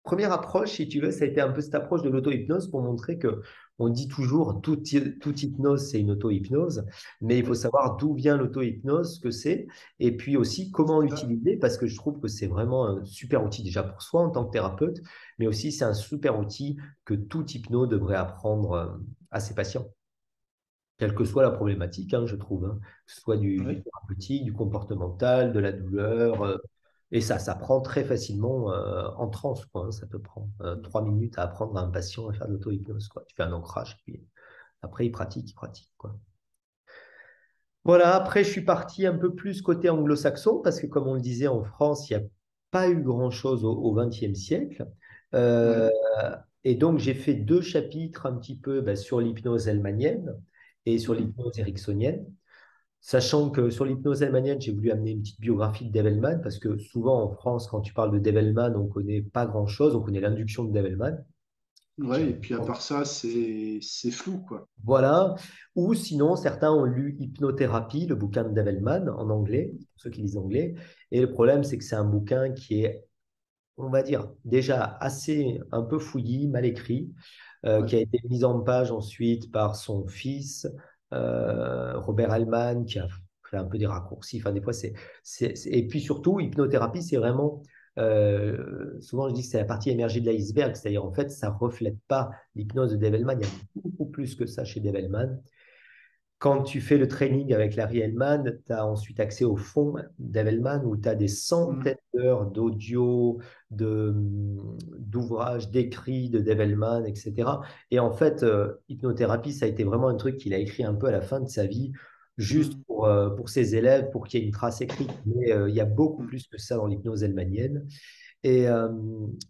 première approche, si tu veux, ça a été un peu cette approche de l'auto-hypnose pour montrer que on dit toujours toute hypnose, c'est une auto-hypnose, mais il faut Ouais. savoir d'où vient l'auto-hypnose, ce que c'est, et puis aussi comment C'est ça. l'utiliser, parce que je trouve que c'est vraiment un super outil déjà pour soi en tant que thérapeute, mais aussi c'est un super outil que tout hypno devrait apprendre à ses patients quelle que soit la problématique, hein, je trouve, hein, que ce soit du Ouais. thérapeutique, du comportemental, de la douleur. Et ça s'apprend très facilement en transe, quoi, hein. Ça te prend 3 minutes à apprendre à un patient à faire de l'auto-hypnose, quoi. Tu fais un ancrage, puis après, il pratique, quoi. Voilà, après, je suis parti un peu plus côté anglo-saxon, parce que comme on le disait, en France, il n'y a pas eu grand-chose au XXe siècle. Ouais. Euh, et donc, j'ai fait 2 chapitres un petit peu bah, sur l'hypnose hellmanienne et sur Mhm. l'hypnose ericksonienne. Sachant que sur l'hypnose hellmanienne, j'ai voulu amener une petite biographie de Dave Hellman, parce que souvent en France, quand tu parles de Dave Hellman, on ne connaît pas grand-chose, on connaît l'induction de Dave Hellman. Ouais, et puis à part ça, c'est flou, quoi. Voilà. Ou sinon, certains ont lu Hypnothérapie, le bouquin de Dave Hellman en anglais, pour ceux qui lisent anglais. Et le problème, c'est que c'est un bouquin qui est, on va dire, déjà assez un peu fouillis, mal écrit, Ouais. qui a été mis en page ensuite par son fils, Robert Hellman, qui a fait un peu des raccourcis. Enfin, des fois, Et puis surtout, hypnothérapie, c'est vraiment. Souvent, je dis que c'est la partie émergée de l'iceberg, c'est-à-dire en fait, ça ne reflète pas l'hypnose de Dave Hellman. Il y a beaucoup plus que ça chez Dave Hellman. Quand tu fais le training avec Larry Hellman, tu as ensuite accès au fond d'Hellman où tu as des centaines Mhm. d'heures d'audio, d'ouvrages, d'écrits de Dave Hellman, etc. Et en fait, hypnothérapie, ça a été vraiment un truc qu'il a écrit un peu à la fin de sa vie, juste Mhm. pour ses élèves, pour qu'il y ait une trace écrite. Mais il y a beaucoup Mhm. plus que ça dans l'hypnose hellmanienne. Et, euh,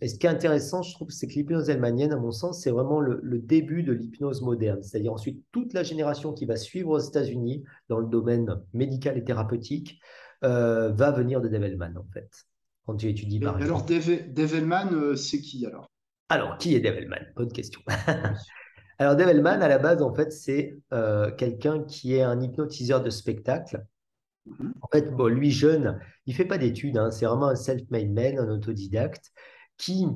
et ce qui est intéressant, je trouve, c'est que l'hypnose hellmanienne, à mon sens, c'est vraiment le début de l'hypnose moderne. C'est-à-dire ensuite toute la génération qui va suivre aux États-Unis dans le domaine médical et thérapeutique va venir de Dave Hellman, en fait. Quand tu étudies, Et par alors, exemple. Dave Hellman, c'est qui alors? Alors, qui est Dave Hellman? Bonne question. Oui. Alors, Dave Hellman, à la base, en fait, c'est quelqu'un qui est un hypnotiseur de spectacle. Mhm. En fait, bon, lui, jeune, il fait pas d'études, hein, c'est vraiment un self-made man, un autodidacte, qui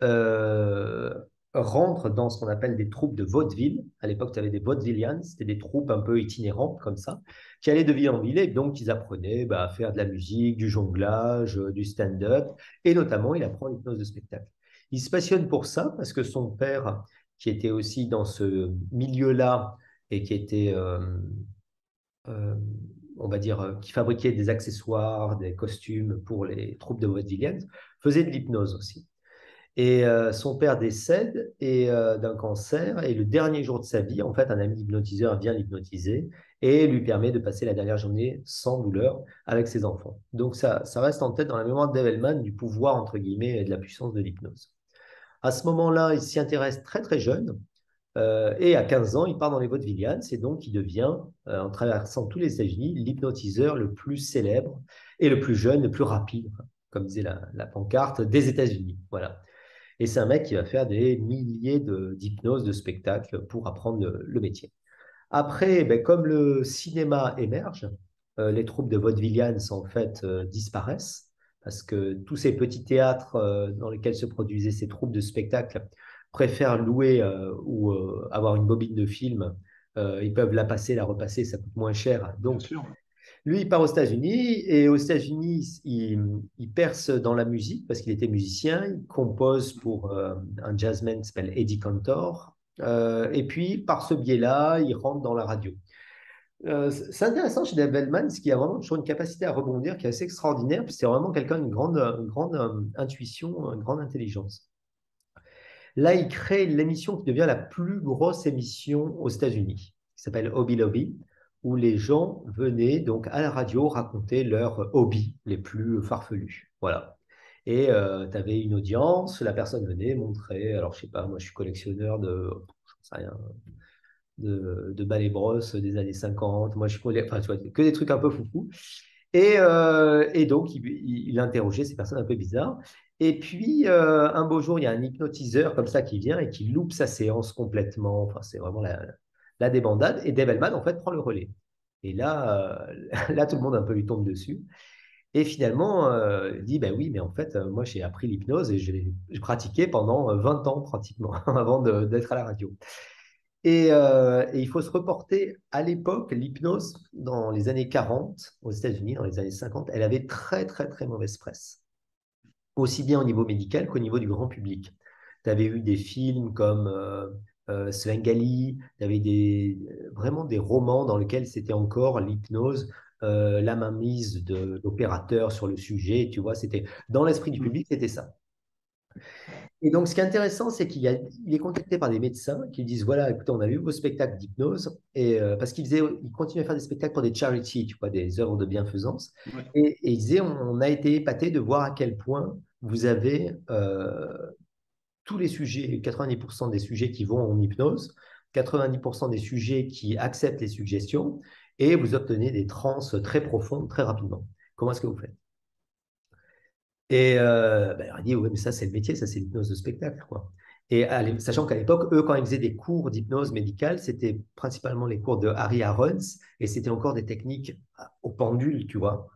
euh, rentre dans ce qu'on appelle des troupes de vaudeville. À l'époque, tu avais des vaudevillians, c'était des troupes un peu itinérantes comme ça, qui allaient de ville en ville et donc ils apprenaient bah, à faire de la musique, du jonglage, du stand-up, et notamment, il apprend l'hypnose de spectacle. Il se passionne pour ça parce que son père, qui était aussi dans ce milieu-là et qui était euh, on va dire, qui fabriquait des accessoires, des costumes pour les troupes de vaudevillians, faisait de l'hypnose aussi. Et son père décède d'un cancer, et le dernier jour de sa vie, en fait, un ami hypnotiseur vient l'hypnotiser et lui permet de passer la dernière journée sans douleur avec ses enfants. Donc ça reste en tête dans la mémoire de Dave Hellman du pouvoir, entre guillemets, et de la puissance de l'hypnose. À ce moment-là, il s'y intéresse très très jeune. Et à 15 ans, il part dans les vaudevillians et donc il devient, en traversant tous les États-Unis, l'hypnotiseur le plus célèbre et le plus jeune, le plus rapide, comme disait la pancarte, des États-Unis. Voilà. Et c'est un mec qui va faire des milliers d'hypnoses, de spectacles pour apprendre le métier. Après, ben, comme le cinéma émerge, les troupes de vaudevillians en fait disparaissent parce que tous ces petits théâtres dans lesquels se produisaient ces troupes de spectacles préfèrent louer ou avoir une bobine de film. Ils peuvent la passer, la repasser, ça coûte moins cher. Bien Donc, sûr. lui, il part aux États-Unis et aux États-Unis, il perce dans la musique parce qu'il était musicien. Il compose pour un jazzman qui s'appelle Eddie Cantor. Et puis, par ce biais-là, il rentre dans la radio. C'est intéressant chez Dave Bellman, ce qui a vraiment toujours une capacité à rebondir qui est assez extraordinaire, puis c'est vraiment quelqu'un d'une grande intuition, une grande intelligence. Là, il crée l'émission qui devient la plus grosse émission aux États-Unis, qui s'appelle Hobby Lobby, où les gens venaient donc à la radio raconter leurs hobbies les plus farfelus. Voilà. Et tu avais une audience, la personne venait montrer, alors je sais pas, moi je suis collectionneur je sais rien, de balais brosses des années 50. Moi, enfin, tu vois, que des trucs un peu foufou. Et donc, il interrogeait ces personnes un peu bizarres. Et puis, un beau jour, il y a un hypnotiseur comme ça qui vient et qui loupe sa séance complètement. Enfin, c'est vraiment la débandade. Et Dave Hellman, en fait, prend le relais. Et là, là, tout le monde un peu lui tombe dessus. Et finalement, il dit, ben oui, mais en fait, moi, j'ai appris l'hypnose et j'ai pratiqué pendant 20 ans pratiquement avant d'être à la radio. Et il faut se reporter à l'époque, l'hypnose, dans les années 40, aux États-Unis, dans les années 50, elle avait très, très, très mauvaise presse, aussi bien au niveau médical qu'au niveau du grand public. Tu avais eu des films comme Svengali, tu avais vraiment des romans dans lesquels c'était encore l'hypnose, la mainmise de l'opérateur sur le sujet, tu vois, c'était dans l'esprit du Mhm. public, c'était ça. Et donc, ce qui est intéressant, c'est il est contacté par des médecins qui lui disent, voilà, écoutez, on a vu vos spectacles d'hypnose, parce il continuait à faire des spectacles pour des charities, tu vois, des œuvres de bienfaisance. Ouais. Et il disait, on a été épaté de voir à quel point vous avez tous les sujets, 90% des sujets qui vont en hypnose, 90% des sujets qui acceptent les suggestions, et vous obtenez des transes très profondes très rapidement. Comment est-ce que vous faites? Et il dit, oui, mais ça, c'est le métier, ça, c'est l'hypnose de spectacle, quoi. Et sachant qu'à l'époque, eux, quand ils faisaient des cours d'hypnose médicale, c'était principalement les cours de Harry Arons, et c'était encore des techniques au pendule, tu vois,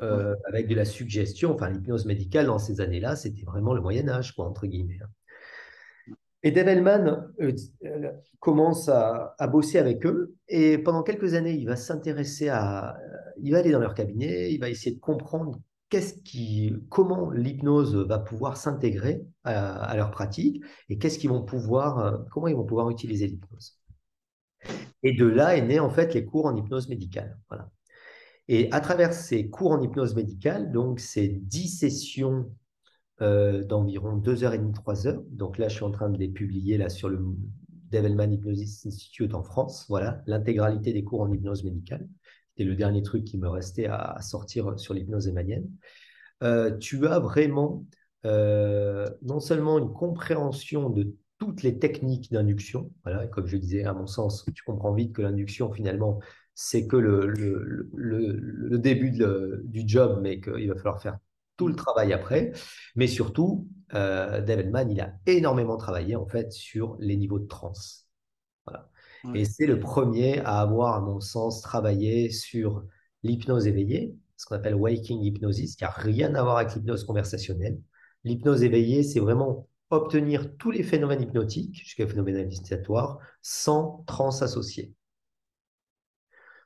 Ouais. avec de la suggestion. Enfin, l'hypnose médicale, dans ces années-là, c'était vraiment le Moyen Âge, quoi, entre guillemets. Et Dave Hellman commence à bosser avec eux, et pendant quelques années, il va s'intéresser il va aller dans leur cabinet, il va essayer de comprendre comment l'hypnose va pouvoir s'intégrer à leur pratique et comment ils vont pouvoir utiliser l'hypnose. Et de là est né en fait les cours en hypnose médicale. Voilà. Et à travers ces cours en hypnose médicale, donc ces 10 sessions d'environ 2h30, 3 heures. Donc là, je suis en train de les publier là, sur le Develman Hypnosis Institute en France. Voilà, l'intégralité des cours en hypnose médicale. C'était le dernier truc qui me restait à sortir sur l'hypnose hémanienne. Tu as vraiment non seulement une compréhension de toutes les techniques d'induction, voilà, et comme je disais, à mon sens, tu comprends vite que l'induction, finalement, c'est que le début du job, mais qu'il va falloir faire tout le travail après. Mais surtout, David Mann, il a énormément travaillé en fait sur les niveaux de transe. Voilà. Ouais. Et c'est le premier à avoir, à mon sens, travaillé sur l'hypnose éveillée, ce qu'on appelle waking hypnosis, qui n'a rien à voir avec l'hypnose conversationnelle. L'hypnose éveillée, c'est vraiment obtenir tous les phénomènes hypnotiques jusqu'au phénomène hallucinatoire sans transe associée.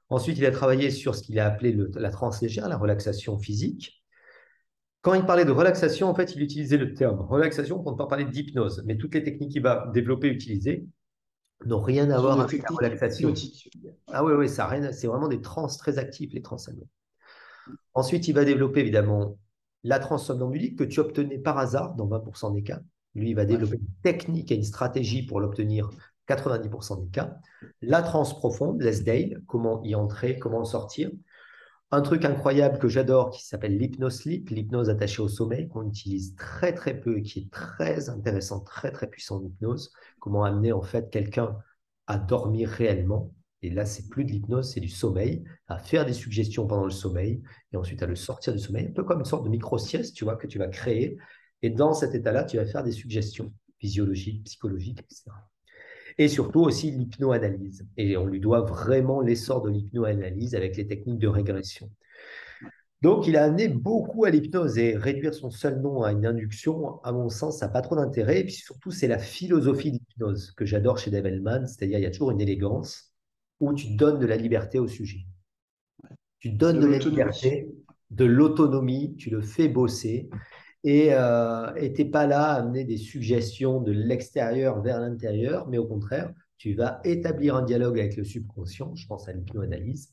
Ensuite, il a travaillé sur ce qu'il a appelé la transe légère, la relaxation physique. Quand il parlait de relaxation, en fait, il utilisait le terme relaxation pour ne pas parler d'hypnose. Mais toutes les techniques qu'il va développer et utiliser n'ont rien à Ce sont voir des avec la techniques relaxation. hypnotiques. Ouais. Ah oui, oui, ça a rien, c'est vraiment des trans très actifs, les trans anneaux. Ensuite, il va développer évidemment la transe somnambulique que tu obtenais par hasard dans 20% des cas. Lui, il va Ouais. développer une technique et une stratégie pour l'obtenir 90% des cas. La transe profonde, l'SDAIL, comment y entrer, comment en sortir. Un truc incroyable que j'adore qui s'appelle l'hypnosleep, l'hypnose attachée au sommeil, qu'on utilise très très peu et qui est très intéressant, très très puissant en hypnose. Comment amener en fait quelqu'un à dormir réellement. Et là, c'est plus de l'hypnose, c'est du sommeil, à faire des suggestions pendant le sommeil et ensuite à le sortir du sommeil, un peu comme une sorte de micro-sieste, tu vois, que tu vas créer. Et dans cet état-là, tu vas faire des suggestions physiologiques, psychologiques, etc. Et surtout aussi l'hypnoanalyse. Et on lui doit vraiment l'essor de l'hypnoanalyse avec les techniques de régression. Donc, il a amené beaucoup à l'hypnose et réduire son seul nom à une induction, à mon sens, ça n'a pas trop d'intérêt. Et puis surtout, c'est la philosophie de l'hypnose que j'adore chez Dave Hellman, c'est-à-dire il y a toujours une élégance où tu donnes de la liberté au sujet. Tu donnes De de la l'autonomie. liberté, de l'autonomie, tu le fais bosser et tu n'es pas là à amener des suggestions de l'extérieur vers l'intérieur, mais au contraire, tu vas établir un dialogue avec le subconscient, je pense à l'hypnoanalyse,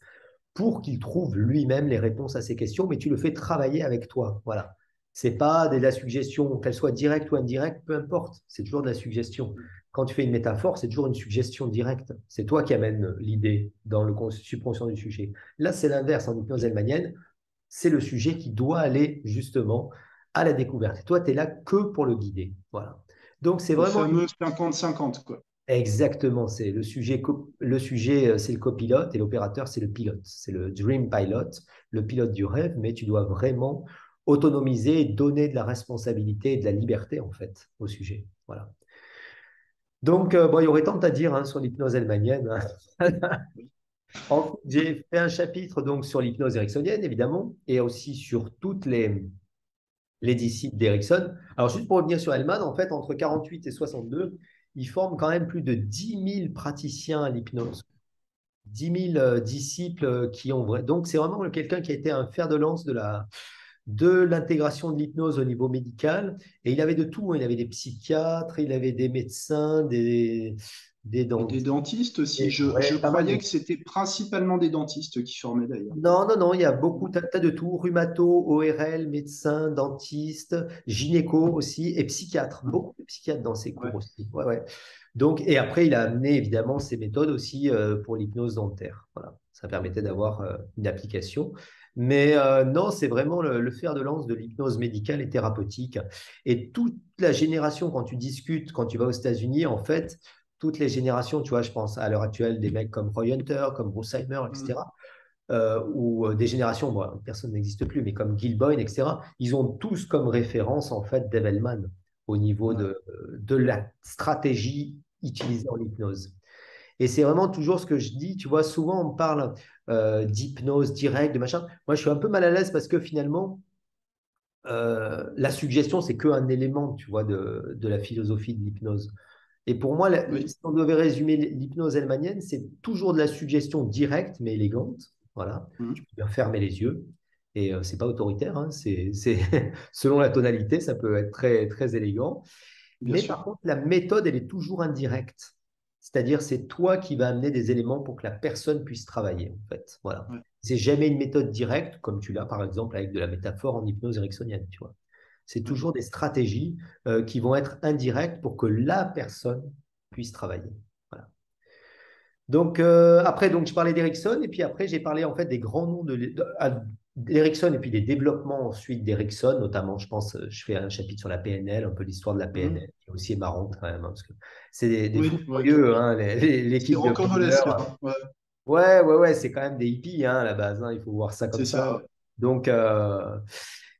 pour qu'il trouve lui-même les réponses à ces questions, mais tu le fais travailler avec toi. Voilà. C'est pas de la suggestion, qu'elle soit directe ou indirecte, peu importe. C'est toujours de la suggestion. Quand tu fais une métaphore, c'est toujours une suggestion directe. C'est toi qui amènes l'idée dans le subconscient du sujet. Là, c'est l'inverse en hypnose hellmanienne. C'est le sujet qui doit aller justement à la découverte. Et toi, tu es là que pour le guider. Voilà. Donc, c'est Le vraiment fameux 50-50, quoi. exactement, c'est le sujet, c'est le copilote et l'opérateur, c'est le pilote. C'est le dream pilot, le pilote du rêve, mais tu dois vraiment autonomiser et donner de la responsabilité et de la liberté, en fait, au sujet. Voilà. Donc, bon, il y aurait tant à dire hein, sur l'hypnose hellmanienne. Ensuite, j'ai fait un chapitre donc, sur l'hypnose ericksonienne, évidemment, et aussi sur toutes les disciples d'Erickson. Alors, juste pour revenir sur Hellman, en fait, entre 48 et 62, il forme quand même plus de 10 000 praticiens à l'hypnose. 10 000 disciples qui ont vrai. Donc, c'est vraiment quelqu'un qui a été un fer de lance de l'intégration de l'hypnose au niveau médical. Et il avait de tout. Il avait des psychiatres, il avait des médecins, des Des dentistes. dentistes aussi. Je Ouais, pas mal croyais de. que c'était principalement des dentistes qui formaient d'ailleurs. Non, non, non, il y a beaucoup, tas de tout. Rhumato, ORL, médecin, dentiste, gynéco aussi, et psychiatre. Beaucoup de psychiatres dans ses cours Ouais. aussi. Ouais, ouais. Donc, et après, il a amené évidemment ses méthodes aussi pour l'hypnose dentaire. Voilà. Ça permettait d'avoir une application. Mais non, c'est vraiment le fer de lance de l'hypnose médicale et thérapeutique. Et toute la génération, quand tu discutes, quand tu vas aux États-Unis, en fait, toutes les générations, tu vois, je pense à l'heure actuelle des mecs comme Roy Hunter, comme Bruce Heimer, Mm. etc. Ou des générations, bon, personne n'existe plus, mais comme Gil Boyne, etc. Ils ont tous comme référence en fait Dave Hellman au niveau Ouais. de la stratégie utilisée en hypnose. Et c'est vraiment toujours ce que je dis, tu vois, souvent on parle d'hypnose directe, de machin. Moi, je suis un peu mal à l'aise parce que finalement, la suggestion, c'est qu'un élément, tu vois, de la philosophie de l'hypnose. Et pour moi, Oui. si on devait résumer l'hypnose hellmanienne, c'est toujours de la suggestion directe mais élégante. Voilà, tu Mm. peux bien fermer les yeux et c'est pas autoritaire, hein, selon la tonalité, ça peut être très très élégant. Bien Mais par sûr. contre, la méthode, elle est toujours indirecte. C'est-à-dire, c'est toi qui vas amener des éléments pour que la personne puisse travailler, en fait. Voilà. Ouais. C'est jamais une méthode directe, comme tu l'as par exemple avec de la métaphore en hypnose ericksonienne, tu vois. C'est Ouais. toujours des stratégies qui vont être indirectes pour que la personne puisse travailler. Voilà. Donc, après, donc, je parlais d'Ericsson, et puis après, j'ai parlé en fait des grands noms d'Ericsson, et puis des développements ensuite d'Ericsson, notamment, je pense, je fais un chapitre sur la PNL, un peu l'histoire de la Mm. PNL, qui est aussi marrant quand même, hein, parce que c'est des fous Oui, oui, furieux, carrément. hein, C'est l'équipe de rocambolesque, codeurs. hein. Ouais, Ouais, ouais, ouais, c'est quand même des hippies hein, à la base, hein, il faut voir ça comme c'est ça, ça. hein. Ouais. Donc,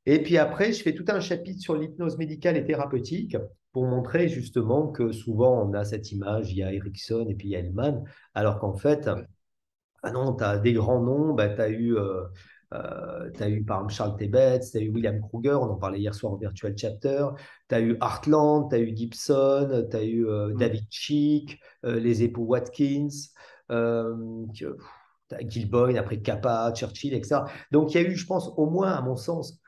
et puis après, je fais tout un chapitre sur l'hypnose médicale et thérapeutique pour montrer justement que souvent on a cette image, il y a Erickson et puis il y a Hellman, alors qu'en fait, Ouais. ah non, tu as des grands noms, bah, t'as eu par exemple Charles Tebet, tu as eu William Kruger, on en parlait hier soir au Virtual Chapter, tu as eu Hartland, tu as eu Gibson, tu as eu Mm. David Chick, les époux Watkins, t'as Gil Boyne, après Kappa, Churchill, etc. Donc il y a eu, je pense, au moins, à mon sens,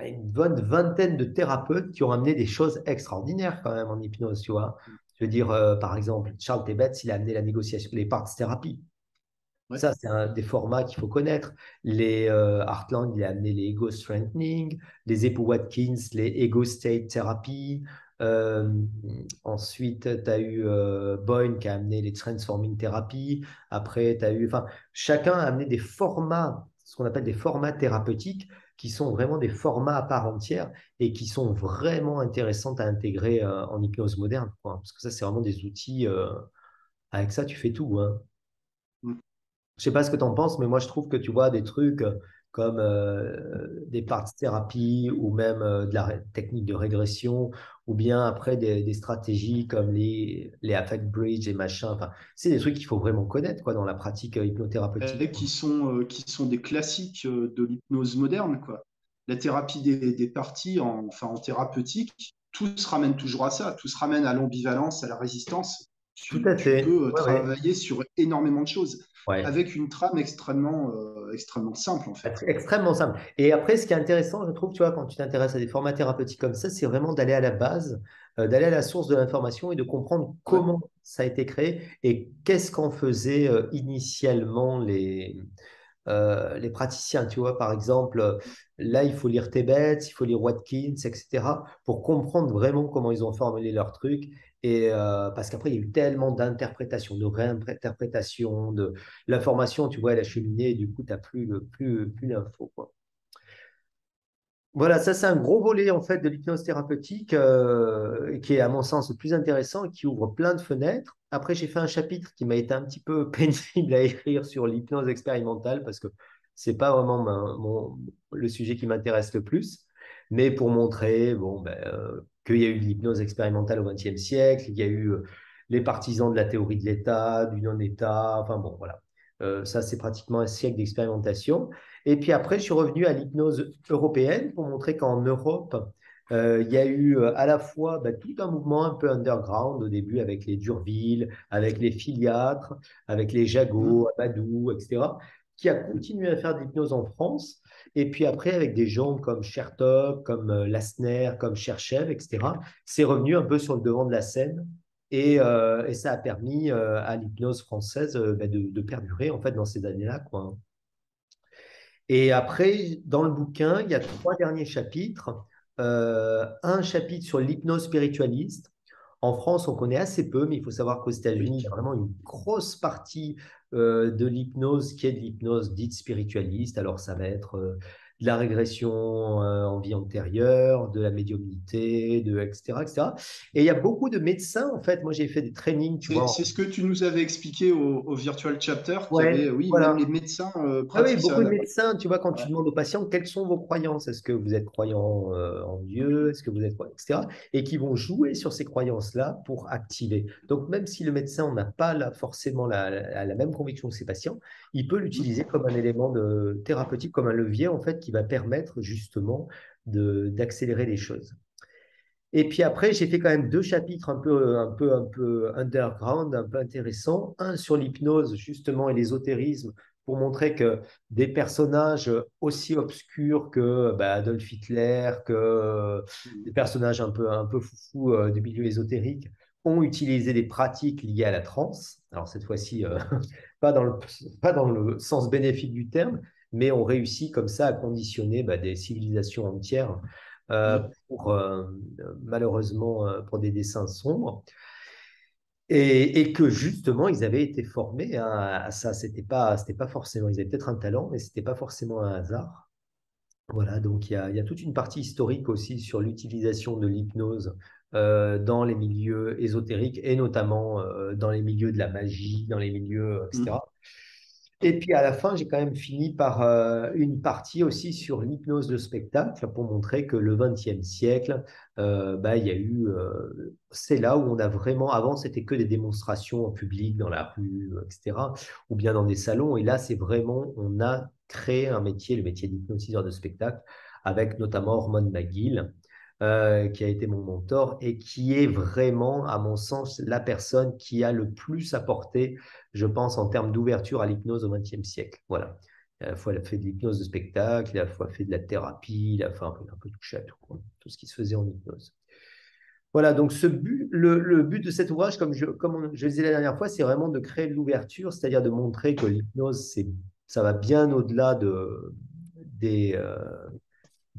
une bonne vingtaine de thérapeutes qui ont amené des choses extraordinaires quand même en hypnose, tu vois. Je veux dire, par exemple, Charles Tebet, il a amené la négociation, les parts thérapie. Ouais. Ça, c'est un des formats qu'il faut connaître. Les Heartland, il a amené les Ego Strengthening, les Epo Watkins, les Ego State Therapy. Euh, ensuite, tu as eu Boyne qui a amené les Transforming Therapy. Après, tu as eu. Enfin, chacun a amené des formats, ce qu'on appelle des formats thérapeutiques, qui sont vraiment des formats à part entière et qui sont vraiment intéressants à intégrer en hypnose moderne, quoi. Parce que ça, c'est vraiment des outils. Avec ça, tu fais tout, hein. Mm. Je sais pas ce que tu en penses, mais moi je trouve que tu vois des trucs comme des parts thérapie ou même de la technique de régression ou bien après des stratégies comme les affect bridge et machin. Enfin, c'est des trucs qu'il faut vraiment connaître quoi, dans la pratique hypnothérapeutique. Qui sont des classiques de l'hypnose moderne, quoi. La thérapie des parties, enfin en thérapeutique, tout se ramène toujours à ça, tout se ramène à l'ambivalence, à la résistance. Tout à Tu fait. peux Ouais, ouais. travailler sur énormément de choses Ouais. avec une trame extrêmement simple, en fait. Extrêmement simple. Et après, ce qui est intéressant, je trouve, tu vois, quand tu t'intéresses à des formats thérapeutiques comme ça, c'est vraiment d'aller à la base, d'aller à la source de l'information et de comprendre Ouais. comment ça a été créé et qu'est-ce qu'en faisaient initialement les praticiens. Tu vois, par exemple, là, il faut lire Tebet, il faut lire Watkins, etc., pour comprendre vraiment comment ils ont formulé leur truc. Et parce qu'après, il y a eu tellement d'interprétations, de réinterprétations, de l'information, tu vois, elle a cheminé, et du coup, tu n'as plus l'info, quoi. Voilà, ça c'est un gros volet en fait de l'hypnose thérapeutique qui est à mon sens le plus intéressant et qui ouvre plein de fenêtres. Après, j'ai fait un chapitre qui m'a été un petit peu pénible à écrire sur l'hypnose expérimentale parce que c'est pas vraiment le sujet qui m'intéresse le plus, mais pour montrer bon, ben, qu'il y a eu de l'hypnose expérimentale au XXe siècle, il y a eu les partisans de la théorie de l'état, du non-état, enfin bon, voilà. Ça, c'est pratiquement un siècle d'expérimentation. Et puis après, je suis revenu à l'hypnose européenne pour montrer qu'en Europe, il y a eu à la fois bah, tout un mouvement un peu underground au début avec les Durville, avec les Filiatres, avec les Mm. Jagot, Amadou, etc., qui a continué à faire de l'hypnose en France. Et puis après, avec des gens comme Chertok, comme Lassner, comme Cherchev, etc., c'est revenu un peu sur le devant de la scène. Et ça a permis à l'hypnose française bah, de perdurer en fait dans ces années-là, quoi. Et après, dans le bouquin, il y a trois derniers chapitres. Un chapitre sur l'hypnose spiritualiste. En France, on connaît assez peu, mais il faut savoir qu'aux Oui. États-Unis, il y a vraiment une grosse partie de l'hypnose qui est de l'hypnose dite spiritualiste. Alors, ça va être de la régression en vie antérieure, de la médiumnité, etc., etc. Et il y a beaucoup de médecins, en fait. Moi, j'ai fait des trainings, tu vois. C'est ce que tu nous avais expliqué au Virtual Chapter, qu'il y Ouais, avait, oui, même les voilà. médecins Ah oui, pratiquent ça beaucoup de là-bas. médecins, tu vois, quand tu Ouais. demandes aux patients quelles sont vos croyances, est-ce que vous êtes croyant en Dieu, est-ce que vous êtes croyant, etc. Et qui vont jouer sur ces croyances-là pour activer. Donc, même si le médecin n'a pas forcément la même conviction que ses patients, il peut l'utiliser comme un élément thérapeutique, comme un levier, en fait, qui va permettre justement d'accélérer les choses. Et puis après, j'ai fait quand même deux chapitres un peu underground, un peu intéressants. Un sur l'hypnose, justement, et l'ésotérisme, pour montrer que des personnages aussi obscurs que Adolf Hitler, que des personnages un peu foufous du milieu ésotérique, ont utilisé des pratiques liées à la transe. Alors cette fois-ci, pas dans le, pas dans le sens bénéfique du terme, mais ont réussi comme ça à conditionner des civilisations entières euh, Mm. pour, malheureusement, pour des dessins sombres. Et que justement, ils avaient été formés à ça. C'était pas forcément, ils avaient peut-être un talent, mais c'était pas forcément un hasard. Voilà, donc il y a toute une partie historique aussi sur l'utilisation de l'hypnose dans les milieux ésotériques et notamment dans les milieux de la magie, dans les milieux, Mm. etc. Et puis à la fin, j'ai quand même fini par une partie aussi sur l'hypnose de spectacle pour montrer que le XXe siècle, il y a eu, c'est là où on a vraiment, avant c'était que des démonstrations en public, dans la rue, etc., ou bien dans des salons. Et là, c'est vraiment, on a créé un métier, le métier d'hypnotiseur de spectacle, avec notamment Hormone McGill, qui a été mon mentor et qui est vraiment, à mon sens, la personne qui a le plus apporté, je pense, en termes d'ouverture à l'hypnose au XXe siècle. Voilà. À la fois, il a fait de l'hypnose de spectacle, il a à la fois fait de la thérapie, il a fait un peu touché à tout, quoi. Tout ce qui se faisait en hypnose. Voilà, donc le but de cet ouvrage, comme je disais la dernière fois, c'est vraiment de créer de l'ouverture, c'est-à-dire de montrer que l'hypnose, ça va bien au-delà de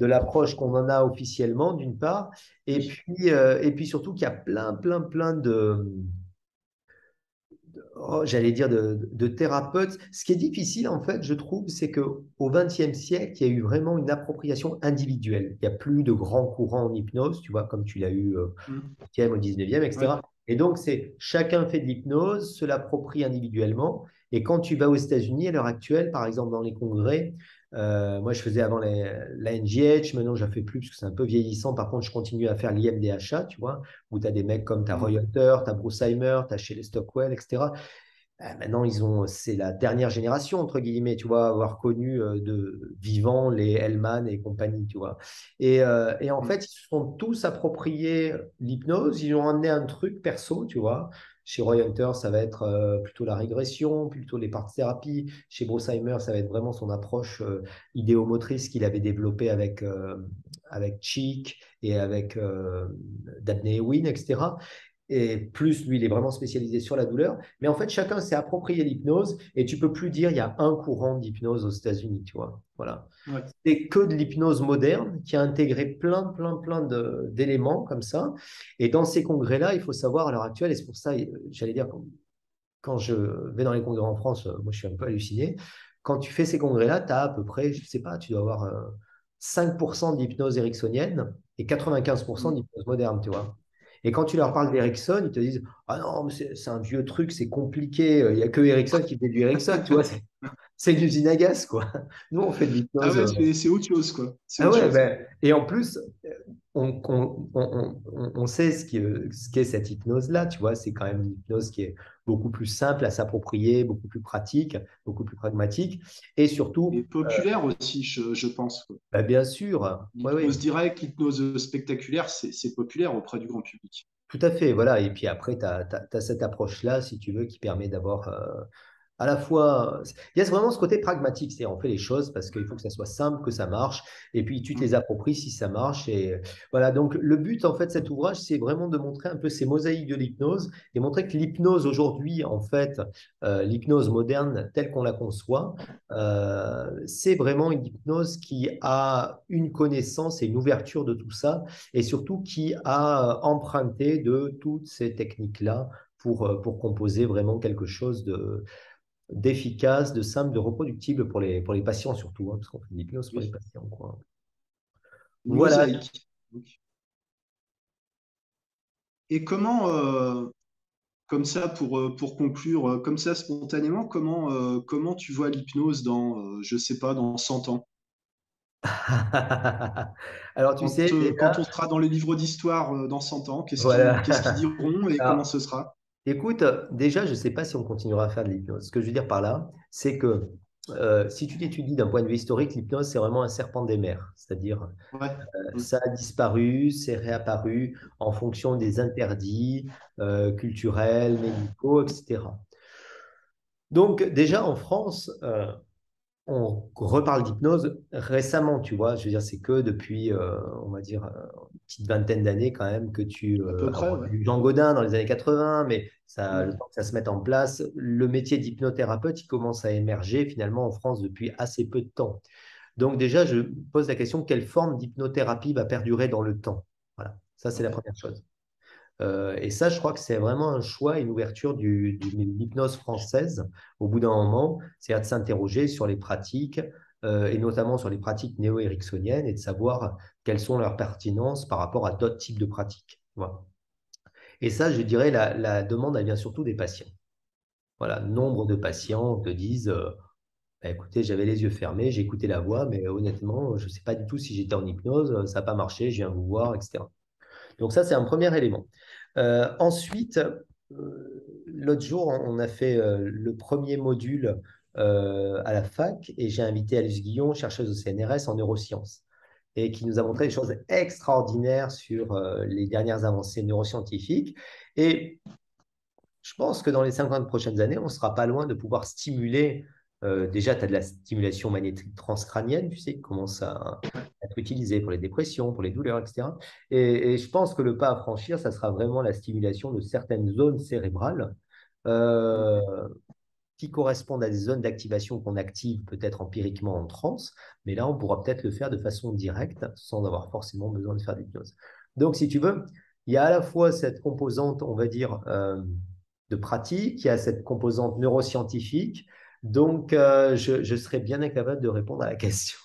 l'approche qu'on en a officiellement, d'une part, Oui. et puis surtout qu'il y a plein, plein, plein j'allais dire de thérapeutes. Ce qui est difficile, en fait, je trouve, c'est qu'au XXe siècle, il y a eu vraiment une appropriation individuelle. Il n'y a plus de grands courants en hypnose, tu vois, comme tu l'as eu Mm. au XXe, au XIXe, Ouais. etc. Et donc, c'est chacun fait de l'hypnose, se l'approprie individuellement. Et quand tu vas aux États-Unis, à l'heure actuelle, par exemple, dans les congrès, moi, je faisais avant la NGH, maintenant, je ne la fais plus parce que c'est un peu vieillissant. Par contre, je continue à faire l'IMDHA, tu vois, où tu as des mecs comme Mm. Roy Hunter, tu as Bruce Heimer, tu as Shelley Stockwell, etc. Maintenant, c'est la dernière génération, entre guillemets, tu vois, avoir connu de vivant les Hellman et compagnie, tu vois. Et en Mm. fait, ils se sont tous appropriés l'hypnose, ils ont amené un truc perso, tu vois. Chez Roy Hunter, ça va être plutôt la régression, plutôt les parties thérapie. Chez Bruceheimer, ça va être vraiment son approche idéomotrice qu'il avait développée avec Cheek et avec Dabney Wynne, etc. Et plus, lui, il est vraiment spécialisé sur la douleur. Mais en fait, chacun s'est approprié l'hypnose et tu peux plus dire il y a un courant d'hypnose aux États-Unis, tu vois. Voilà. Ouais. C'est que de l'hypnose moderne qui a intégré plein, plein, plein d'éléments comme ça. Et dans ces congrès-là, il faut savoir à l'heure actuelle, et c'est pour ça, j'allais dire, quand je vais dans les congrès en France, moi, je suis un peu halluciné. Quand tu fais ces congrès-là, tu as à peu près, je sais pas, tu dois avoir 5% d'hypnose ericksonienne et 95% Mm. d'hypnose moderne, tu vois. Et quand tu leur Ouais. parles d'Erickson, ils te disent, ah non, mais c'est un vieux truc, c'est compliqué, il n'y a que Erickson qui fait du Erickson, tu vois, c'est une usine à gaz, quoi. Nous, on fait de Ah l'hypnose. ouais, c'est autre chose, quoi. C'est Ah autre ouais, chose. ben, et en plus, on sait ce qu'est cette hypnose-là, tu vois, c'est quand même une hypnose qui est beaucoup plus simple à s'approprier, beaucoup plus pratique, beaucoup plus pragmatique, et surtout, Et populaire aussi, je pense, quoi. bien sûr, ouais, L'hypnose ouais, directe, l'hypnose spectaculaire, c'est populaire auprès du grand public. tout à fait, voilà, et puis après, tu as cette approche-là, si tu veux, qui permet d'avoir à la fois, il y a vraiment ce côté pragmatique, c'est-à-dire on fait les choses parce qu'il faut que ça soit simple, que ça marche, et puis tu te les Mm. appropries si ça marche. Et voilà, donc le but en fait de cet ouvrage, c'est vraiment de montrer un peu ces mosaïques de l'hypnose et montrer que l'hypnose aujourd'hui, en fait, l'hypnose moderne telle qu'on la conçoit, c'est vraiment une hypnose qui a une connaissance et une ouverture de tout ça, et surtout qui a emprunté de toutes ces techniques-là pour composer vraiment quelque chose d'efficace, de simple, de reproductible pour les patients surtout, hein, parce qu'on fait de l'hypnose pour les Oui. patients, quoi. Une Voilà. mosaïque. Et comment, comme ça, pour conclure, comme ça spontanément, comment tu vois l'hypnose dans, je sais pas, dans 100 ans? Alors, tu sais, Quand on déjà, sera dans les livres d'histoire dans 100 ans, voilà. qu'est-ce qu'ils diront et comment Alors, ce sera? écoute, déjà, je ne sais pas si on continuera à faire de l'hypnose. Ce que je veux dire par là, c'est que si tu l'étudies d'un point de vue historique, l'hypnose, c'est vraiment un serpent des mers. C'est-à-dire, Ouais. Mm. ça a disparu, c'est réapparu en fonction des interdits culturels, médicaux, etc. Donc, déjà, en France, on reparle d'hypnose récemment, tu vois. Je veux dire, c'est que depuis, on va dire, une petite vingtaine d'années quand même que tu... À peu près, alors, il ouais. y a eu Jean Gaudin dans les années 80, mais ça, le Mm. temps que ça se mette en place, le métier d'hypnothérapeute, il commence à émerger finalement en France depuis assez peu de temps. Donc déjà, je pose la question, quelle forme d'hypnothérapie va perdurer dans le temps? Voilà, ça c'est la Ouais. première chose. Et ça, je crois que c'est vraiment un choix, une ouverture de l'hypnose française au bout d'un moment, c'est à de s'interroger sur les pratiques, et notamment sur les pratiques néo-ericksoniennes, et de savoir quelles sont leurs pertinences par rapport à d'autres types de pratiques. Voilà. Et ça, je dirais, la demande, elle vient surtout des patients. Voilà, nombre de patients te disent, bah, écoutez, j'avais les yeux fermés, j'ai écouté la voix, mais honnêtement, je ne sais pas du tout si j'étais en hypnose, ça n'a pas marché, je viens vous voir, etc. Donc ça, c'est un premier élément. Ensuite, l'autre jour, on a fait le premier module à la fac et j'ai invité Alice Guillon, chercheuse au CNRS en neurosciences, et qui nous a montré des choses extraordinaires sur les dernières avancées neuroscientifiques. Et je pense que dans les 50 prochaines années, on ne sera pas loin de pouvoir stimuler. Déjà, tu as de la stimulation magnétique transcrânienne, tu sais, qui commence à Ouais. être utilisée pour les dépressions, pour les douleurs, etc. Et je pense que le pas à franchir, ça sera vraiment la stimulation de certaines zones cérébrales Mm. euh, qui correspondent à des zones d'activation qu'on active peut-être empiriquement en transe, mais là, on pourra peut-être le faire de façon directe sans avoir forcément besoin de faire d'hypnose. Donc, si tu veux, il y a à la fois cette composante, on va dire, de pratique, il y a cette composante neuroscientifique, donc je serais bien incapable de répondre à la question.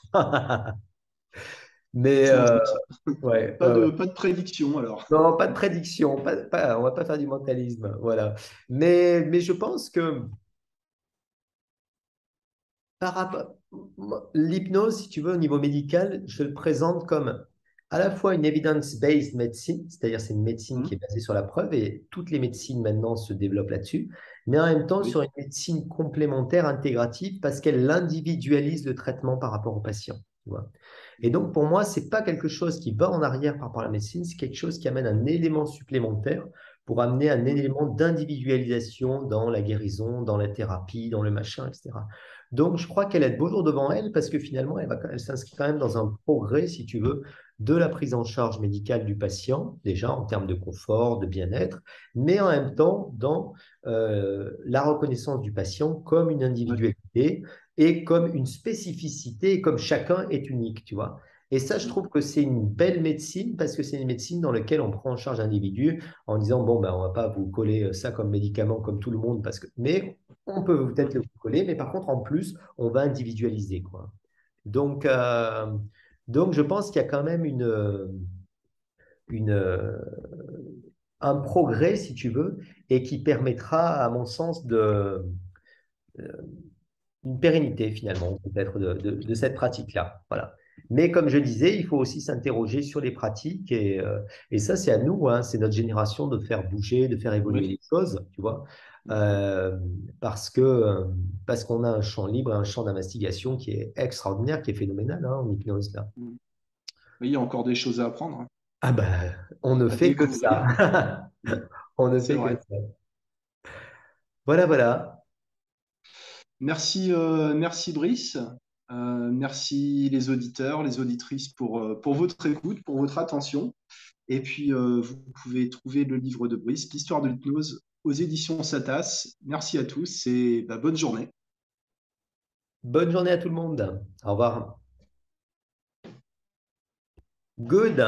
Mais Je m'en doute. ouais, ouais, ouais. Pas de prédiction alors. Non, pas de prédiction, on va pas faire du mentalisme, voilà. Mais je pense que par rapport, l'hypnose, si tu veux, au niveau médical, je le présente comme à la fois une evidence-based medicine, c'est-à-dire c'est une médecine qui est Mm. basée sur la preuve et toutes les médecines maintenant se développent là-dessus, mais en même temps sur Oui. une médecine complémentaire intégrative parce qu'elle individualise le traitement par rapport au patient. Tu vois. Et donc pour moi, c'est pas quelque chose qui va en arrière par rapport à la médecine, c'est quelque chose qui amène un élément supplémentaire pour amener un Mm. élément d'individualisation dans la guérison, dans la thérapie, dans le machin, etc. Donc, je crois qu'elle a de beaux jours devant elle parce que finalement, elle s'inscrit quand même dans un progrès, si tu veux, de la prise en charge médicale du patient, déjà en termes de confort, de bien-être, mais en même temps dans la reconnaissance du patient comme une Ouais. individualité et comme une spécificité, comme chacun est unique, tu vois. Et ça, je Mm. trouve que c'est une belle médecine parce que c'est une médecine dans laquelle on prend en charge l'individu en disant, bon, ben, on va pas vous coller ça comme médicament comme tout le monde, parce que... mais on peut peut-être Mm. le coller, mais par contre, en plus, on va individualiser, quoi. Donc, je pense qu'il y a quand même une, un progrès, si tu veux, et qui permettra, à mon sens, une pérennité, finalement, peut-être, de cette pratique-là. Voilà. Mais comme je disais, il faut aussi s'interroger sur les pratiques, et ça, c'est à nous, hein, c'est notre génération de faire bouger, de faire évoluer Oui. les choses, tu vois. Mm. Euh, parce que parce qu'on a un champ libre, un champ d'investigation qui est extraordinaire, qui est phénoménal hein, en hypnose là. Mm. Oui, il y a encore des choses à apprendre, hein, Ah ben, on ne à fait que ça. découvrir. Mm. On ne C'est fait que vrai. ça. Voilà, voilà. Merci Brice. Merci les auditeurs, les auditrices pour votre écoute, pour votre attention. Et puis, vous pouvez trouver le livre de Brice, L'histoire de l'hypnose, aux éditions Satas. Merci à tous et bah, bonne journée. Bonne journée à tout le monde. Au revoir. Good.